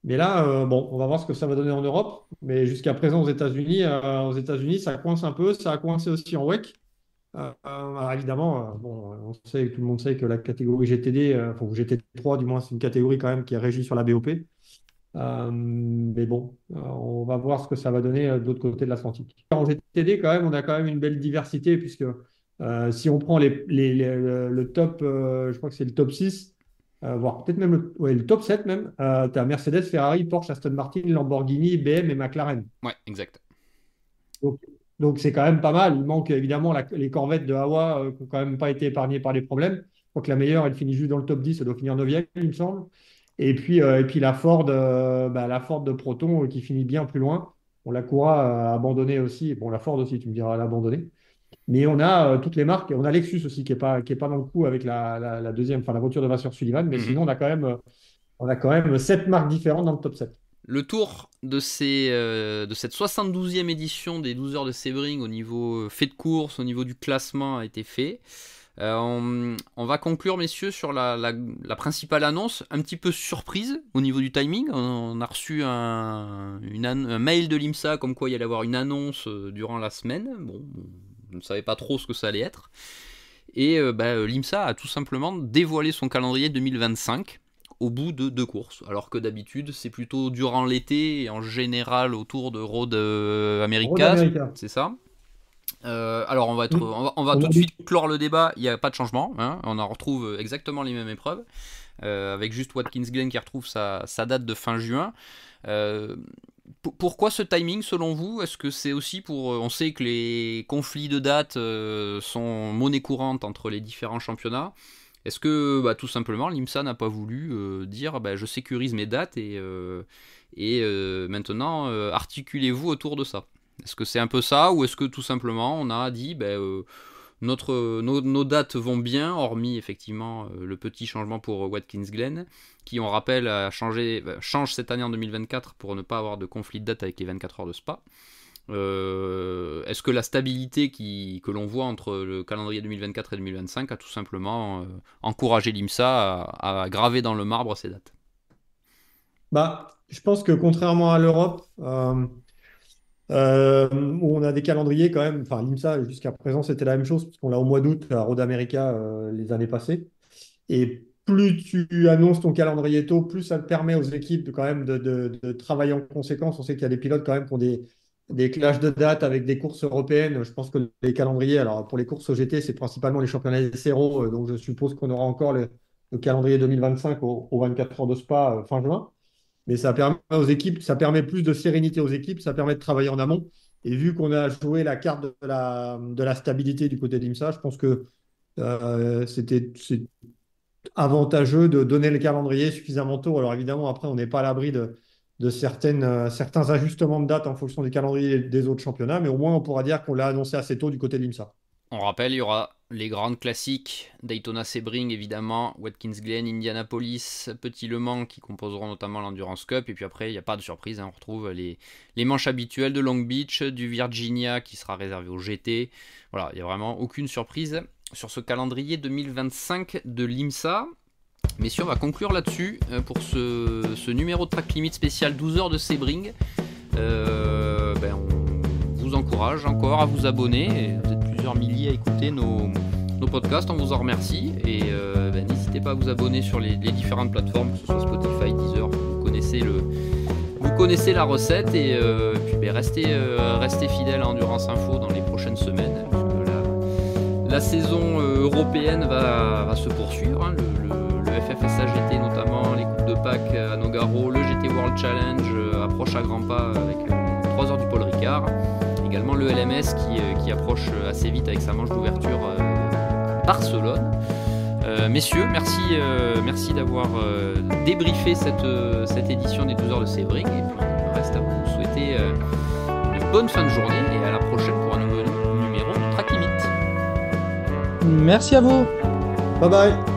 Speaker 2: Mais là, bon, on va voir ce que ça va donner en Europe. Mais jusqu'à présent, aux États-Unis, ça coince un peu. Ça a coincé aussi en WEC. Alors évidemment, bon, tout le monde sait que la catégorie GTD, enfin GT3 du moins, c'est une catégorie quand même qui est régie sur la BOP. Mais bon, on va voir ce que ça va donner de l'autre côté de l'Atlantique. En GTD, quand même, on a quand même une belle diversité, puisque si on prend le top, je crois que c'est le top 6, voire peut-être même le top 7 même, tu as Mercedes, Ferrari, Porsche, Aston Martin, Lamborghini, BM et McLaren.
Speaker 1: Ouais, exact.
Speaker 2: Donc, donc c'est quand même pas mal. Il manque évidemment les Corvettes de Hawa qui n'ont quand même pas été épargnées par les problèmes. Je crois que la meilleure, elle finit juste dans le top 10, elle doit finir 9e, il me semble. Et puis la Ford de Proton qui finit bien plus loin. On la Cura a abandonné aussi. Bon, la Ford aussi, tu me diras, elle a abandonné. Mais on a toutes les marques. On a Lexus aussi qui est pas dans le coup avec la deuxième, enfin la voiture de Vasseur Sullivan. Mais
Speaker 1: Mhm.
Speaker 2: sinon, on a quand même 7 marques différentes dans le top 7.
Speaker 1: Le tour de cette 72e édition des 12 heures de Sebring au niveau fait de course, au niveau du classement a été fait. On va conclure, messieurs, sur la principale annonce, un petit peu surprise au niveau du timing. On a reçu un mail de l'IMSA comme quoi il y allait avoir une annonce durant la semaine. Bon, on ne savait pas trop ce que ça allait être. Et l'IMSA a tout simplement dévoilé son calendrier 2025 au bout de 2 courses. Alors que d'habitude, c'est plutôt durant l'été et en général autour de Road
Speaker 2: Road
Speaker 1: America,
Speaker 2: America.
Speaker 1: c'est ça. Alors on va
Speaker 2: Mm.
Speaker 1: tout
Speaker 2: On a
Speaker 1: de
Speaker 2: dit-
Speaker 1: suite clore le débat, il n'y a pas de changement, hein. On en retrouve exactement les mêmes épreuves, avec juste Watkins Glen qui retrouve sa date de fin juin. Euh, Pourquoi ce timing selon vous? Est-ce que c'est aussi pour... on sait que les conflits de dates sont monnaie courante entre les différents championnats. Est-ce que tout simplement l'IMSA n'a pas voulu dire je sécurise mes dates et maintenant articulez-vous autour de ça? Est-ce que c'est un peu ça, ou est-ce que tout simplement on a dit nos dates vont bien, hormis effectivement le petit changement pour Watkins Glen, qui on rappelle change cette année en 2024 pour ne pas avoir de conflit de date avec les 24 heures de Spa. Est-ce que la stabilité que l'on voit entre le calendrier 2024 et 2025 a tout simplement encouragé l'IMSA à graver dans le marbre ces dates?
Speaker 2: Je pense que contrairement à l'Europe, où on a des calendriers quand même, enfin l'IMSA jusqu'à présent c'était la même chose, puisqu'on l'a au mois d'août à Road America les années passées. Et plus tu annonces ton calendrier tôt, plus ça te permet aux équipes quand même de travailler en conséquence. On sait qu'il y a des pilotes quand même qui ont des clashs de date avec des courses européennes. Je pense que les calendriers, alors pour les courses au GT, c'est principalement les championnats SRO, donc je suppose qu'on aura encore le calendrier 2025 au 24 heures de Spa fin juin. Mais ça permet aux équipes, ça permet plus de sérénité aux équipes, ça permet de travailler en amont. Et vu qu'on a joué la carte de la stabilité du côté d'IMSA, je pense que c'est avantageux de donner le calendrier suffisamment tôt. Alors évidemment, après, on n'est pas à l'abri de certains ajustements de date en fonction du calendrier des autres championnats, mais au moins on pourra dire qu'on l'a annoncé assez tôt du côté de l'IMSA.
Speaker 1: On rappelle, il y aura les grandes classiques, Daytona Sebring évidemment, Watkins Glen, Indianapolis, Petit Le Mans qui composeront notamment l'Endurance Cup, et puis après il n'y a pas de surprise, hein, on retrouve les manches habituelles de Long Beach, du Virginia qui sera réservé au GT. Voilà, il n'y a vraiment aucune surprise sur ce calendrier 2025 de l'IMSA. Messieurs, on va conclure là-dessus pour ce numéro de Track Limit spécial 12 heures de Sebring. On vous encourage encore à vous abonner. Vous êtes plusieurs milliers à écouter nos podcasts, on vous en remercie. Et n'hésitez pas à vous abonner sur les différentes plateformes, que ce soit Spotify, Deezer, vous connaissez la recette. Et puis restez fidèles à Endurance Info dans les prochaines semaines. La saison européenne va se poursuivre, hein. Le FFSA GT notamment, les Coupes de Pâques à Nogaro, le GT World Challenge approche à grands pas avec 3 heures du Paul Ricard. Également le LMS qui approche assez vite avec sa manche d'ouverture à Barcelone. Messieurs, merci d'avoir débriefé cette édition des 12 heures de Sebring. Et puis il me reste à vous souhaiter une bonne fin de journée et à la prochaine pour un nouveau numéro de Track Limit.
Speaker 3: Merci à vous.
Speaker 2: Bye bye!